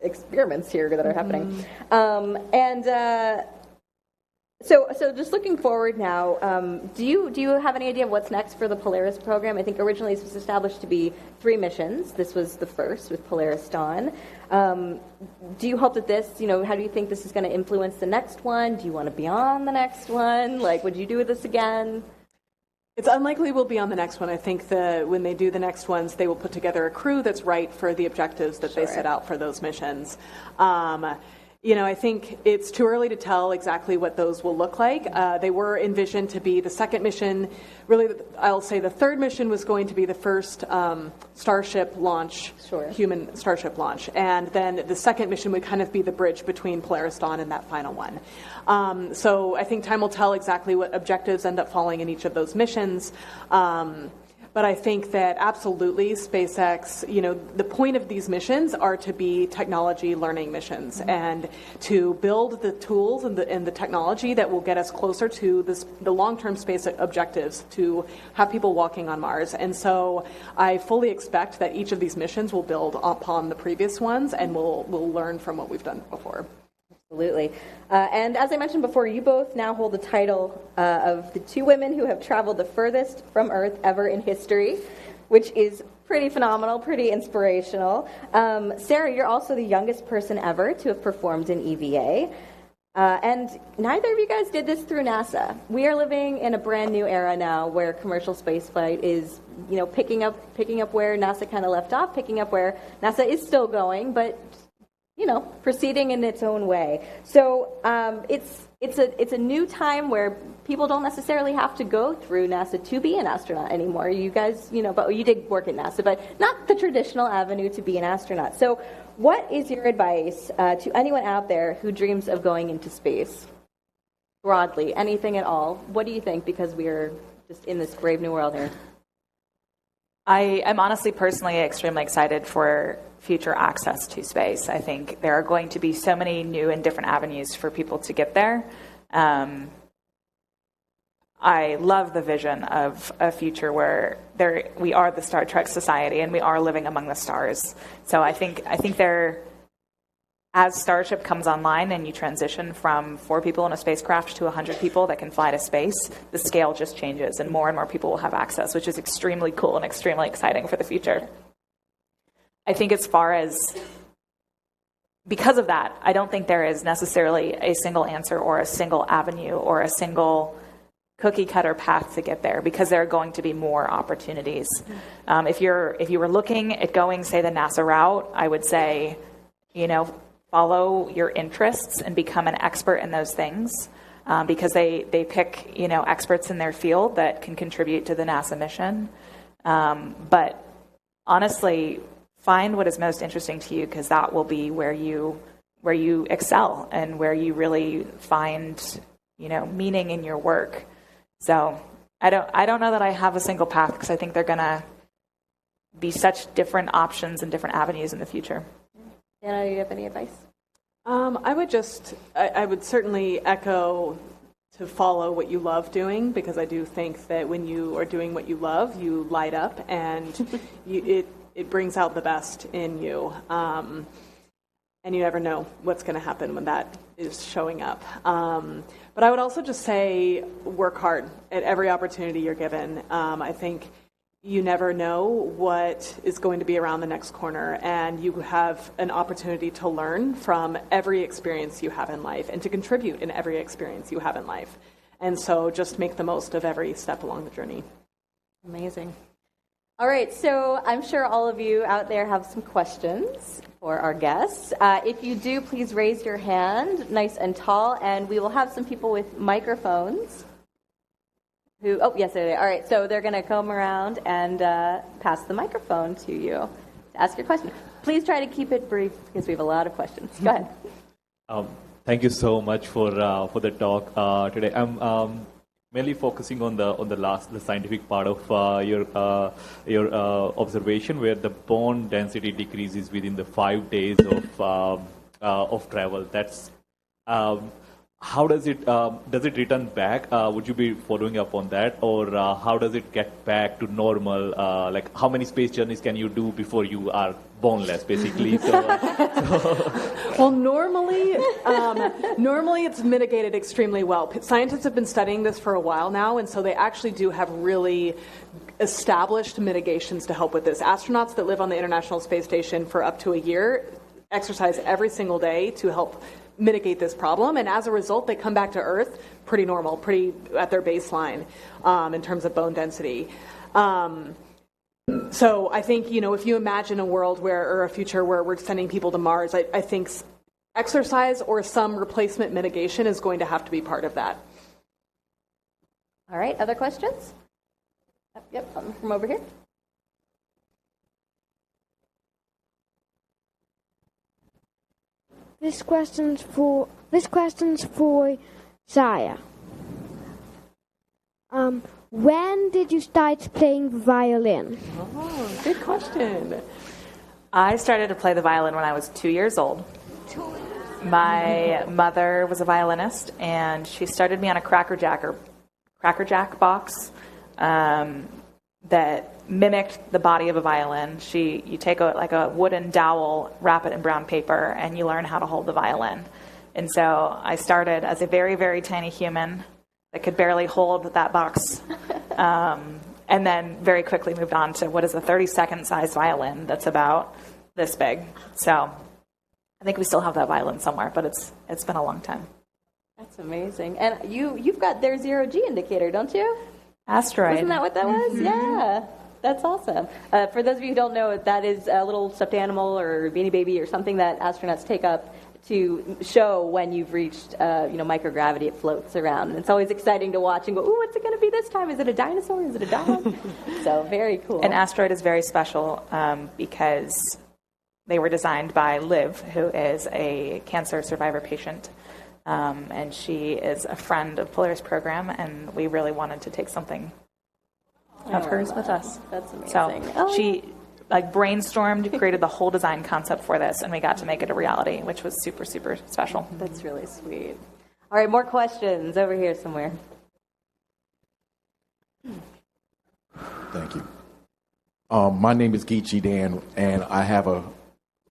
experiments here that are happening. So just looking forward now, do you have any idea of what's next for the Polaris program? I think originally this was established to be 3 missions. This was the first with Polaris Dawn. Do you hope that this, you know, how do you think this is going to influence the next one? Do you want to be on the next one? Like, would you do this again? It's unlikely we'll be on the next one. I think when they do the next ones, they will put together a crew that's right for the objectives that they set out for those missions. You know, I think it's too early to tell exactly what those will look like. They were envisioned to be the second mission. Really, I'll say the third mission was going to be the first Starship launch, human Starship launch. And then the second mission would kind of be the bridge between Polaris Dawn and that final one. So I think time will tell exactly what objectives end up falling in each of those missions. But I think that absolutely SpaceX, you know, the point of these missions are to be technology learning missions and to build the tools and the technology that will get us closer to the long-term space objectives to have people walking on Mars. And so I fully expect that each of these missions will build upon the previous ones and we'll learn from what we've done before. Absolutely. And as I mentioned before, you both now hold the title of the 2 women who have traveled the furthest from Earth ever in history, which is pretty phenomenal, pretty inspirational. Sarah, you're also the youngest person ever to have performed in EVA. And neither of you guys did this through NASA. We are living in a brand new era now where commercial spaceflight is, you know, picking up where NASA kind of left off, picking up where NASA is still going, but you know, proceeding in its own way. So it's a new time where people don't necessarily have to go through NASA to be an astronaut anymore. You guys, you know, but you did work at NASA, but not the traditional avenue to be an astronaut. So what is your advice to anyone out there who dreams of going into space? Broadly, anything at all. What do you think? Because we are just in this brave new world here. I'm honestly, personally, extremely excited for future access to space. I think there are going to be so many new and different avenues for people to get there. I love the vision of a future where we are the Star Trek society and we are living among the stars. So I think as Starship comes online and you transition from 4 people in a spacecraft to 100 people that can fly to space, the scale just changes and more people will have access, which is extremely cool and extremely exciting for the future. I think as far as, because of that, I don't think there is necessarily a single answer or a single avenue or a single cookie cutter path to get there, because there are going to be more opportunities. If you were looking at going, say, the NASA route, I would say, follow your interests and become an expert in those things, because they pick, experts in their field that can contribute to the NASA mission. But honestly, find what is most interesting to you, because that will be where you excel and where you really find, meaning in your work. So I don't know that I have a single path, because I think they're going to be such different options and different avenues in the future. Anna, do you have any advice? I would certainly echo to follow what you love doing, because I do think that when you are doing what you love, you light up and it brings out the best in you. And you never know what's going to happen when that is showing up. But I would also just say work hard at every opportunity you're given. I think you never know what is going to be around the next corner, and you have an opportunity to learn from every experience you have in life and to contribute in every experience you have in life. And so just make the most of every step along the journey. Amazing. All right, so I'm sure all of you out there have some questions for our guests. If you do, please raise your hand, nice and tall, and we will have some people with microphones. Yes, there they are. All right, so they're going to come around and pass the microphone to you to ask your question. Please try to keep it brief, because we have a lot of questions. Go ahead. Thank you so much for the talk today. I'm mainly focusing on the scientific part of your observation, where the bone density decreases within the 5 days of travel. That's how does it return back? Would you be following up on that, or how does it get back to normal? Like, how many space journeys can you do before you are boneless, basically? Well, normally it's mitigated extremely well. Scientists have been studying this for a while now, and so they actually do have really established mitigations to help with this. Astronauts that live on the International Space Station for up to a year exercise every single day to help mitigate this problem, and as a result, they come back to Earth pretty normal, pretty at their baseline in terms of bone density. So I think, if you imagine a world or a future where we're sending people to Mars, I think exercise or some replacement mitigation is going to have to be part of that. All right, other questions? Yep, from over here. This question's for Saya. When did you start playing the violin? Oh, good question. I started to play the violin when I was 2 years old. My mother was a violinist, and she started me on a Cracker Jack box that mimicked the body of a violin. You take a wooden dowel, wrap it in brown paper, and you learn how to hold the violin. And so I started as a very, very tiny human that could barely hold that box, and then very quickly moved on to what is a 32nd size violin that's about this big. So I think we still have that violin somewhere, but it's been a long time. That's amazing. And you've got their zero-G indicator, don't you? Asteroid. Isn't that what that was? Mm-hmm. Yeah. That's awesome. For those of you who don't know, that is a little stuffed animal or beanie baby or something that astronauts take up to show when you've reached, microgravity. It floats around. And it's always exciting to watch and go, ooh, what's it going to be this time? Is it a dinosaur? Is it a dog? So very cool. An asteroid is very special because they were designed by Liv, who is a cancer survivor patient. And she is a friend of Polaris Program, and we really wanted to take something of hers with us. That's amazing. So she brainstormed, created the whole design concept for this, and we got to make it a reality, which was super, super special. That's really sweet. All right, more questions over here somewhere. Thank you. My name is Geechee Dan, and I have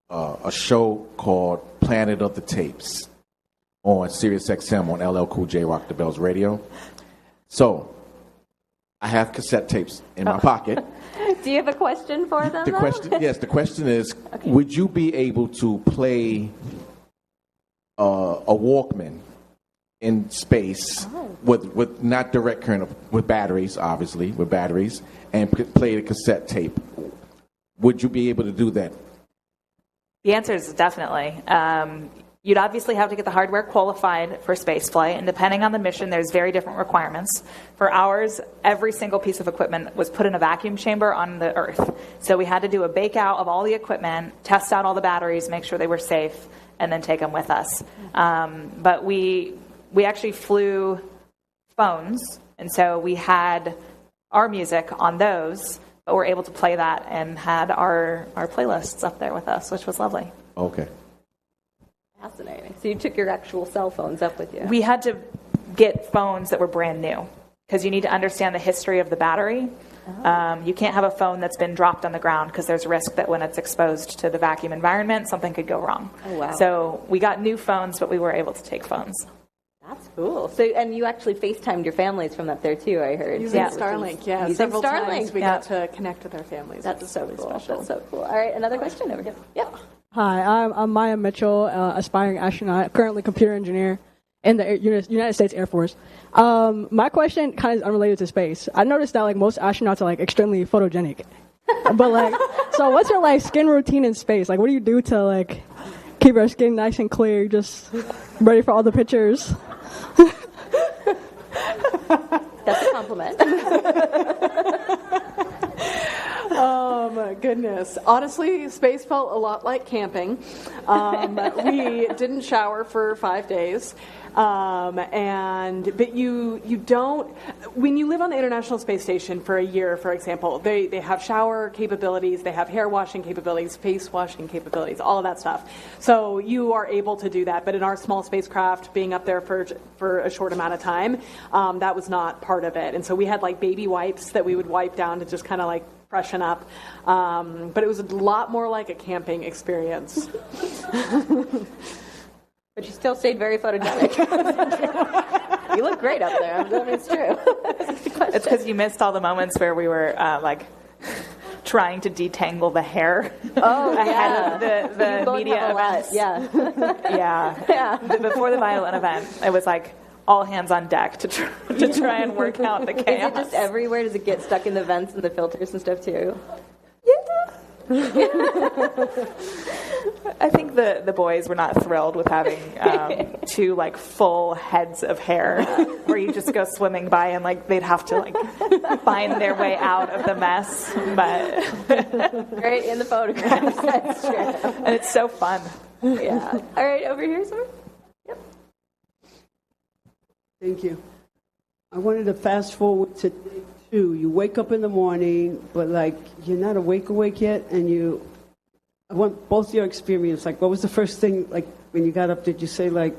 a show called Planet of the Tapes on Sirius XM on LL Cool J Rock the Bells Radio. So, I have cassette tapes in my pocket. Do you have a question for them? The question is, would you be able to play a Walkman in space with not direct current, with batteries, obviously, with batteries, and play the cassette tape? Would you be able to do that? The answer is definitely. You'd obviously have to get the hardware qualified for spaceflight, and depending on the mission, there's very different requirements. For ours, every single piece of equipment was put in a vacuum chamber on the Earth. So we had to do a bake out of all the equipment, test out all the batteries, make sure they were safe, and then take them with us. But we actually flew phones, and so we had our music on those, but we're able to play that and had our playlists up there with us, which was lovely. Okay. Fascinating. So you took your actual cell phones up with you? We had to get phones that were brand new because you need to understand the history of the battery. You can't have a phone that's been dropped on the ground because there's risk that when it's exposed to the vacuum environment, something could go wrong. Oh, wow. So we got new phones, but we were able to take phones. That's cool. So, and you actually FaceTimed your families from up there too, I heard. Using Starlink, yeah. Using Several Starlink. times we got to connect with our families. That's so cool. Special. That's so cool. All right, another question over here. Yep. Hi, I'm Maya Mitchell, aspiring astronaut, currently computer engineer in the United States Air Force. My question kind of is unrelated to space. I noticed that like most astronauts are like extremely photogenic, but like, so what's your like skin routine in space? Like, what do you do to like keep your skin nice and clear, just ready for all the pictures? That's a compliment. Oh my goodness. Honestly, space felt a lot like camping. We didn't shower for 5 days. But you don't, when you live on the International Space Station for a year, for example, they have shower capabilities, they have hair washing capabilities, face washing capabilities, all of that stuff. So you are able to do that. But in our small spacecraft, being up there for a short amount of time, that was not part of it. And so we had like baby wipes that we would wipe down to just kind of like freshen up. But it was a lot more like a camping experience. But you still stayed very photogenic. You look great up there. I mean, it's true. It's because you missed all the moments where we were like trying to detangle the hair ahead of the media events. Yeah. Before the violin event, it was like all hands on deck to try and work out the chaos. Is it just everywhere? Does it get stuck in the vents and the filters and stuff too? I think the boys were not thrilled with having two like full heads of hair where you just go swimming by and like they'd have to like find their way out of the mess. But right in the photographs, that's true. And it's so fun. Yeah. All right, over here, sir. Yep. Thank you. I wanted to fast forward to day 2. You wake up in the morning, but like you're not awake yet, and I want both your experience. Like, what was the first thing, like, when you got up, did you say, like,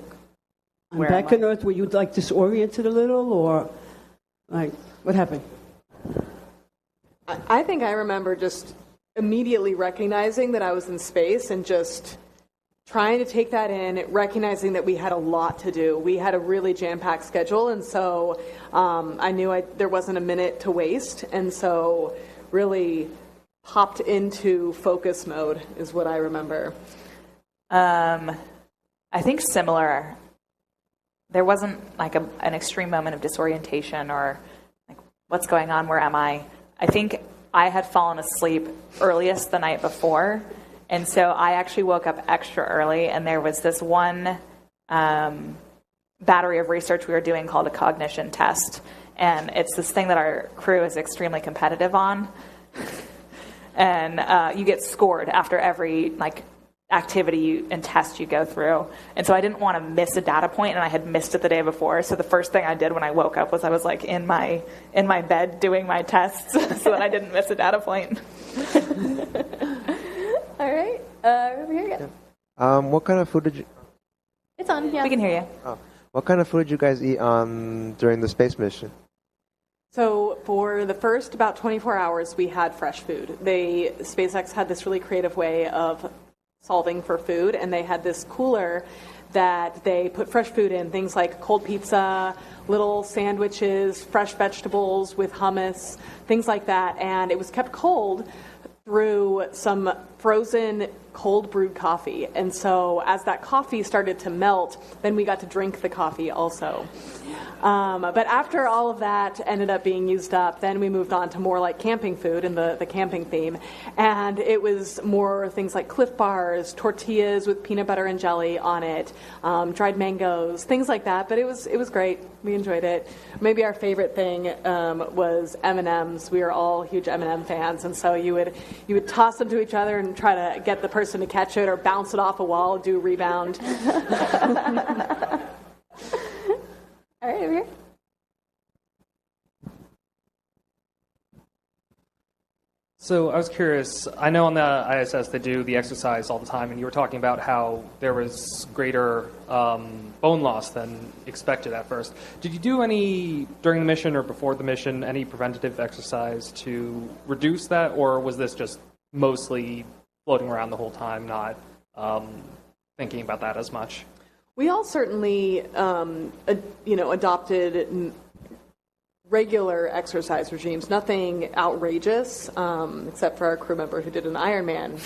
I'm back on Earth? Were you, like, disoriented a little, or, like, what happened? I think I remember just immediately recognizing that I was in space and just trying to take that in, recognizing that we had a lot to do. We had a really jam-packed schedule, and so I knew there wasn't a minute to waste, and so really hopped into focus mode is what I remember. I think similar. There wasn't like an extreme moment of disorientation or like, what's going on? Where am I? I think I had fallen asleep earliest the night before, and so I actually woke up extra early, and there was this one battery of research we were doing called a cognition test, and it's this thing that our crew is extremely competitive on. And you get scored after every like activity and test you go through. And so I didn't want to miss a data point, and I had missed it the day before. So the first thing I did when I woke up was I was like in my bed doing my tests so that I didn't miss a data point. All right, over here. Yeah. What kind of food did you? It's on. Yeah, we can hear you. Oh. What kind of food did you guys eat during the space mission? So for the first about 24 hours, we had fresh food. SpaceX had this really creative way of solving for food, and they had this cooler that they put fresh food in, things like cold pizza, little sandwiches, fresh vegetables with hummus, things like that. And it was kept cold through some frozen cold brewed coffee. And so as that coffee started to melt, then we got to drink the coffee also. But after all of that ended up being used up, then we moved on to more like camping food and the camping theme. And it was more things like Cliff Bars, tortillas with peanut butter and jelly on it, dried mangoes, things like that. But it was great. We enjoyed it. Maybe our favorite thing was M&Ms. We were all huge M&M fans, and so you would toss them to each other and try to get the person to catch it or bounce it off a wall, do rebound. All right, over here. So I was curious, I know on the ISS they do the exercise all the time, and you were talking about how there was greater bone loss than expected at first. Did you do any, during the mission or before the mission, any preventative exercise to reduce that, or was this just mostly floating around the whole time, not thinking about that as much? We all certainly, adopted regular exercise regimes, nothing outrageous, except for our crew member who did an Ironman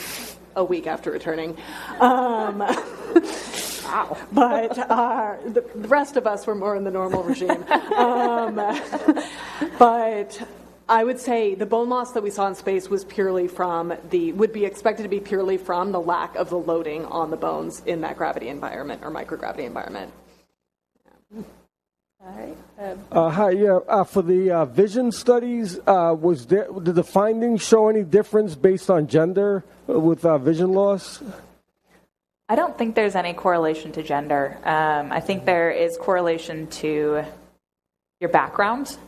a week after returning. But the rest of us were more in the normal regime. But I would say the bone loss that we saw in space was purely would be expected to be purely from the lack of the loading on the bones in that gravity environment or microgravity environment. All right. Hi, yeah. For the vision studies, did the findings show any difference based on gender with vision loss? I don't think there's any correlation to gender. I think there is correlation to your background.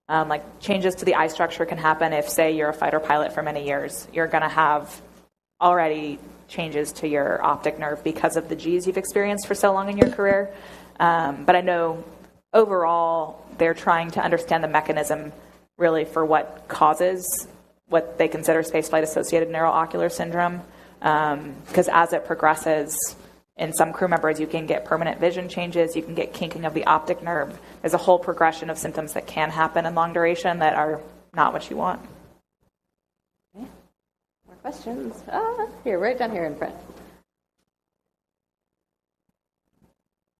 Like changes to the eye structure can happen if, say, you're a fighter pilot for many years. You're going to have already changes to your optic nerve because of the Gs you've experienced for so long in your career. But I know overall they're trying to understand the mechanism really for what causes what they consider spaceflight-associated neuroocular syndrome. Because as it progresses, in some crew members, you can get permanent vision changes, you can get kinking of the optic nerve. There's a whole progression of symptoms that can happen in long duration that are not what you want. Okay. More questions? Here, right down here in front.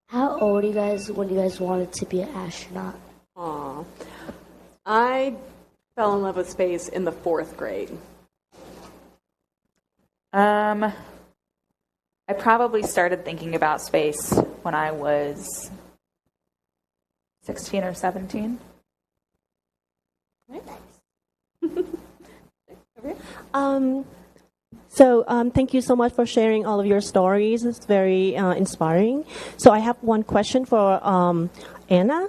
How old are you guys when you guys wanted to be an astronaut? Aw. I fell in love with space in the 4th grade. I probably started thinking about space when I was 16 or 17. Thank you so much for sharing all of your stories. It's very inspiring. So I have one question for Anna.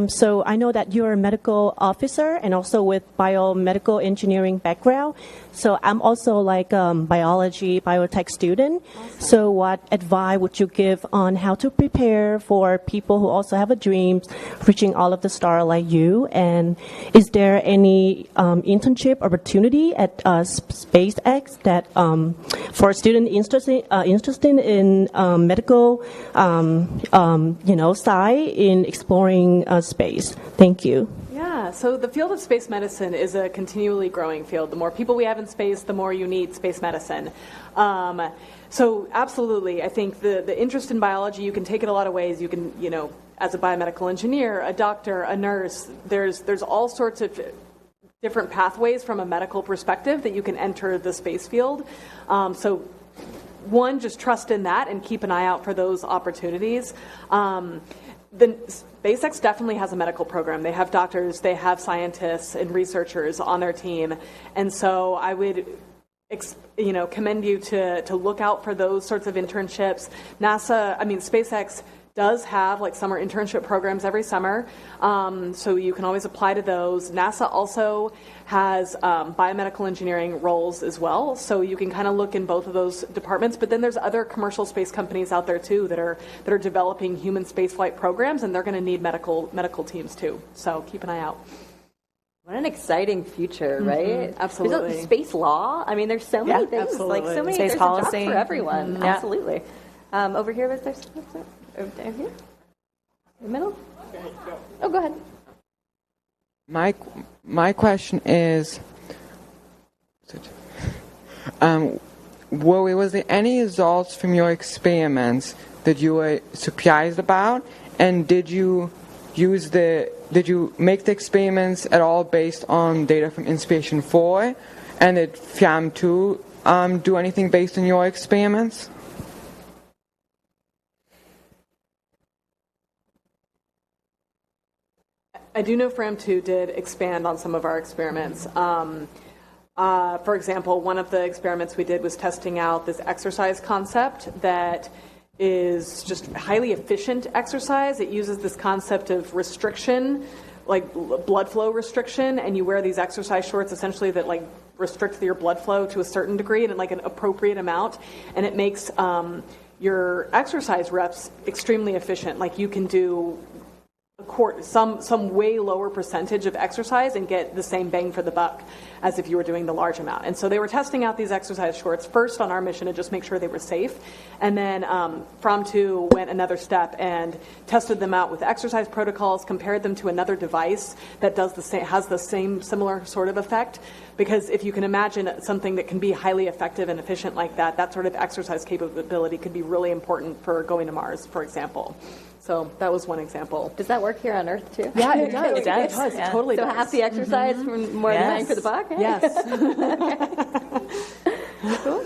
So I know that you're a medical officer and also with biomedical engineering background. So I'm also like biology, biotech student. Awesome. So what advice would you give on how to prepare for people who also have a dream reaching all of the stars like you? And is there any internship opportunity at SpaceX that for a student interested in medical, side in exploring space? Thank you. Yeah, so the field of space medicine is a continually growing field. The more people we have in space, the more you need space medicine. So absolutely, I think the interest in biology, you can take it a lot of ways. You can, as a biomedical engineer, a doctor, a nurse, there's all sorts of different pathways from a medical perspective that you can enter the space field. So one, just trust in that and keep an eye out for those opportunities. SpaceX definitely has a medical program. They have doctors, they have scientists and researchers on their team. And so I would commend you to look out for those sorts of internships. SpaceX does have like summer internship programs every summer, so you can always apply to those. NASA also has biomedical engineering roles as well, so you can kind of look in both of those departments. But then there's other commercial space companies out there too that are developing human spaceflight programs, and they're going to need medical teams too. So keep an eye out. What an exciting future, right? Absolutely. There's space law. I mean, there's so many things. absolutely. Like so many. Space there's policy. a job for everyone. Yeah. Absolutely. Over here, was there? Over here. In the middle. Oh, go ahead. My question is, was there any results from your experiments that you were surprised about, and did you make the experiments at all based on data from Inspiration 4, and did FIAM 2 do anything based on your experiments? I do know FRAM2 did expand on some of our experiments. For example, one of the experiments we did was testing out this exercise concept that is just highly efficient exercise. It uses this concept of restriction, like blood flow restriction, and you wear these exercise shorts essentially that like restrict your blood flow to a certain degree and like an appropriate amount, and it makes your exercise reps extremely efficient. Like you can do some way lower percentage of exercise and get the same bang for the buck as if you were doing the large amount. And so they were testing out these exercise shorts first on our mission to just make sure they were safe. And then FRAM2 went another step and tested them out with exercise protocols, compared them to another device that does has the same similar sort of effect. Because if you can imagine something that can be highly effective and efficient like that, that sort of exercise capability could be really important for going to Mars, for example. So that was one example. Does that work here on Earth too? Yeah, it does. It does. It does. Yeah. It totally so does. half the exercise for more than bang for the buck? Eh? Yes. Cool.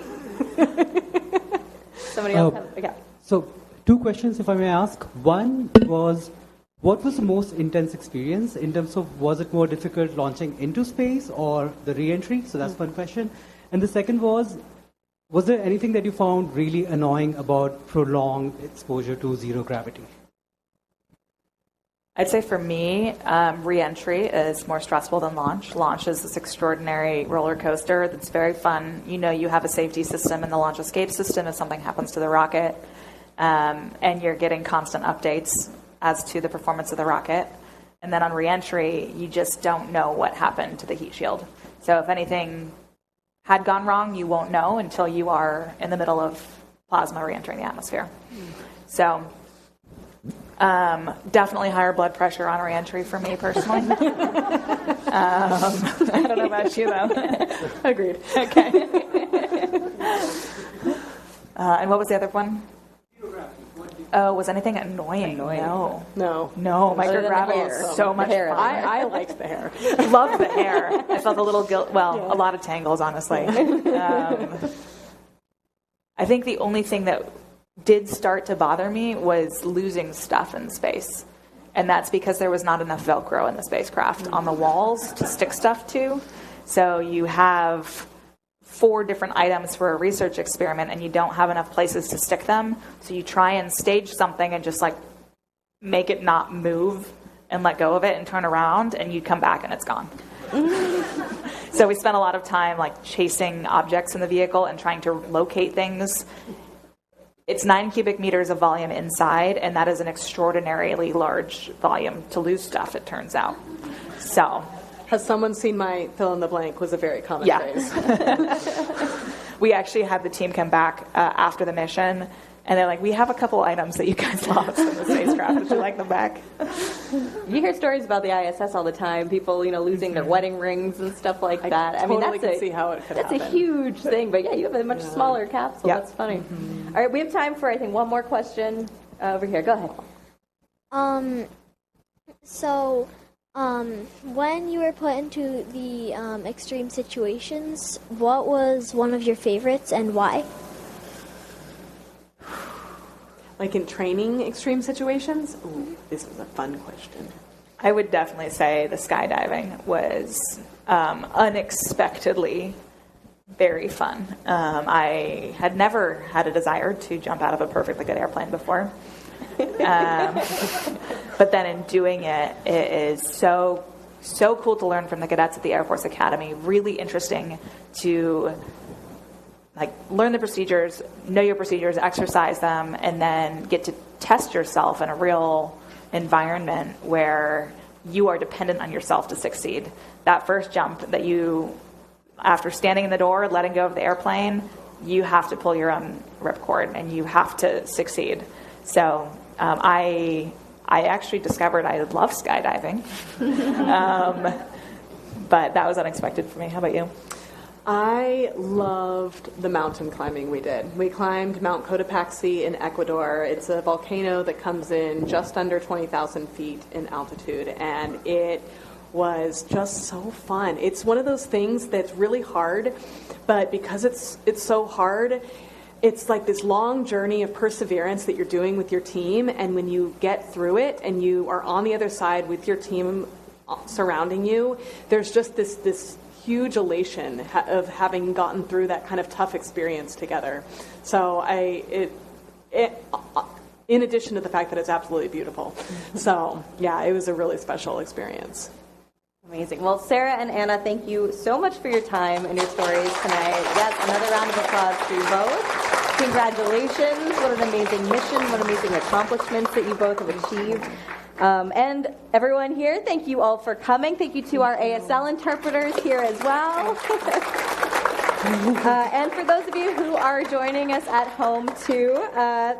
Somebody else have, So 2 questions, if I may ask. One was, what was the most intense experience in terms of, was it more difficult launching into space or the re-entry? So that's one question. And the second was there anything that you found really annoying about prolonged exposure to zero gravity? I'd say for me, re-entry is more stressful than launch. Launch is this extraordinary roller coaster that's very fun. You know, you have a safety system in the launch escape system if something happens to the rocket, and you're getting constant updates as to the performance of the rocket. And then on re-entry, you just don't know what happened to the heat shield. So if anything had gone wrong, you won't know until you are in the middle of plasma re-entering the atmosphere. So definitely higher blood pressure on re-entry for me personally. I don't know about you though. Agreed. Okay. And what was the other one? Oh, was anything annoying? No. Microgravity is so much fun. I liked the hair. Loved the hair. I felt a little guilt. Well, a lot of tangles, honestly. I think the only thing that did start to bother me was losing stuff in space. And that's because there was not enough Velcro in the spacecraft on the walls to stick stuff to. So you have 4 different items for a research experiment and you don't have enough places to stick them. So you try and stage something and just like make it not move and let go of it and turn around, and you come back and it's gone. So we spent a lot of time like chasing objects in the vehicle and trying to locate things. It's 9 cubic meters of volume inside, and that is an extraordinarily large volume to lose stuff, it turns out. So, has someone seen my fill in the blank was a very common phrase. We actually had the team come back after the mission, and they're like, we have a couple items that you guys lost in the spacecraft. Would you like them back? You hear stories about the ISS all the time. People, losing their wedding rings and stuff like that. I mean, can see how it could that's happen. a huge thing. But yeah, you have a much smaller capsule. Yep. That's funny. All right, we have time for, I think, one more question over here. Go ahead. When you were put into the extreme situations, what was one of your favorites and why? Like in training extreme situations? Ooh, this is a fun question. I would definitely say the skydiving was unexpectedly very fun. I had never had a desire to jump out of a perfectly good airplane before. But then in doing it, it is so cool to learn from the cadets at the Air Force Academy. Really interesting to learn the procedures, know your procedures, exercise them, and then get to test yourself in a real environment where you are dependent on yourself to succeed. That first jump that after standing in the door, letting go of the airplane, you have to pull your own ripcord and you have to succeed. So I actually discovered I love skydiving, but that was unexpected for me. How about you? I loved the mountain climbing we did. We climbed Mount Cotopaxi in Ecuador. It's a volcano that comes in just under 20,000 feet in altitude, and it was just so fun. It's one of those things that's really hard, but because it's so hard, it's like this long journey of perseverance that you're doing with your team, and when you get through it and you are on the other side with your team surrounding you, there's just this huge elation of having gotten through that kind of tough experience together. So in addition to the fact that it's absolutely beautiful. So yeah, it was a really special experience. Amazing. Well, Sarah and Anna, thank you so much for your time and your stories tonight. Yes, another round of applause for you both. Congratulations. What an amazing mission. What amazing accomplishments that you both have achieved. And everyone here, thank you all for coming. Thank you to our ASL interpreters here as well. And for those of you who are joining us at home too,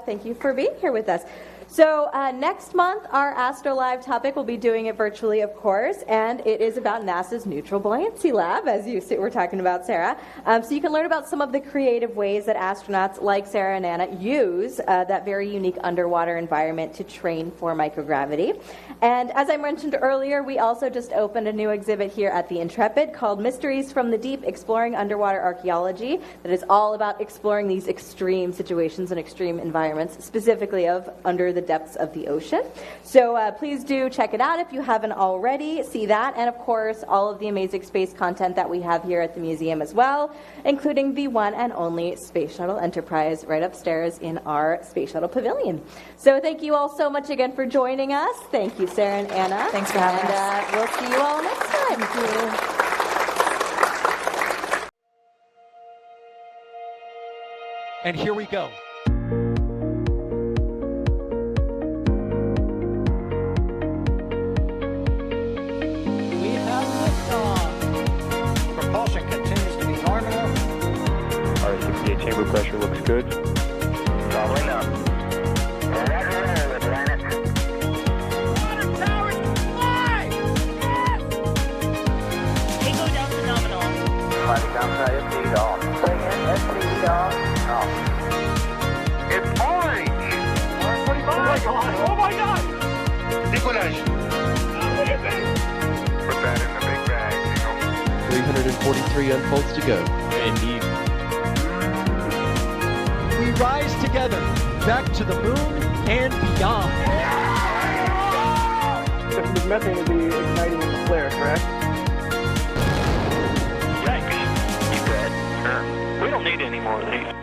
thank you for being here with us. So next month, our Astro Live topic, we'll be doing it virtually, of course, and it is about NASA's Neutral Buoyancy Lab, as you were talking about, Sarah. So you can learn about some of the creative ways that astronauts like Sarah and Anna use that very unique underwater environment to train for microgravity. And as I mentioned earlier, we also just opened a new exhibit here at the Intrepid called Mysteries from the Deep, Exploring Underwater Archaeology, that is all about exploring these extreme situations and extreme environments, specifically of under the depths of the ocean. So please do check it out if you haven't already. See that, and of course all of the amazing space content that we have here at the museum as well, including the one and only Space Shuttle Enterprise right upstairs in our Space Shuttle Pavilion. So thank you all so much again for joining us. Thank you, Sarah and Anna. Thanks for having us. And we'll see you all next time. Thank you. And here we go. Propulsion continues to be normal. R68 chamber pressure looks good. Traveling up. Roger, planet. Water towers, fly! Yes! Tango down to nominal. Flighting down to SC off. Bring in SC off. It's orange! 145! Oh my god! Decollage! Look at this! Put that in the big bag, 343 unfolds to go. Indeed. We rise together, back to the moon and beyond. This methane will be igniting in the flare, correct? Yikes. You good? Sure. We don't need any more of these.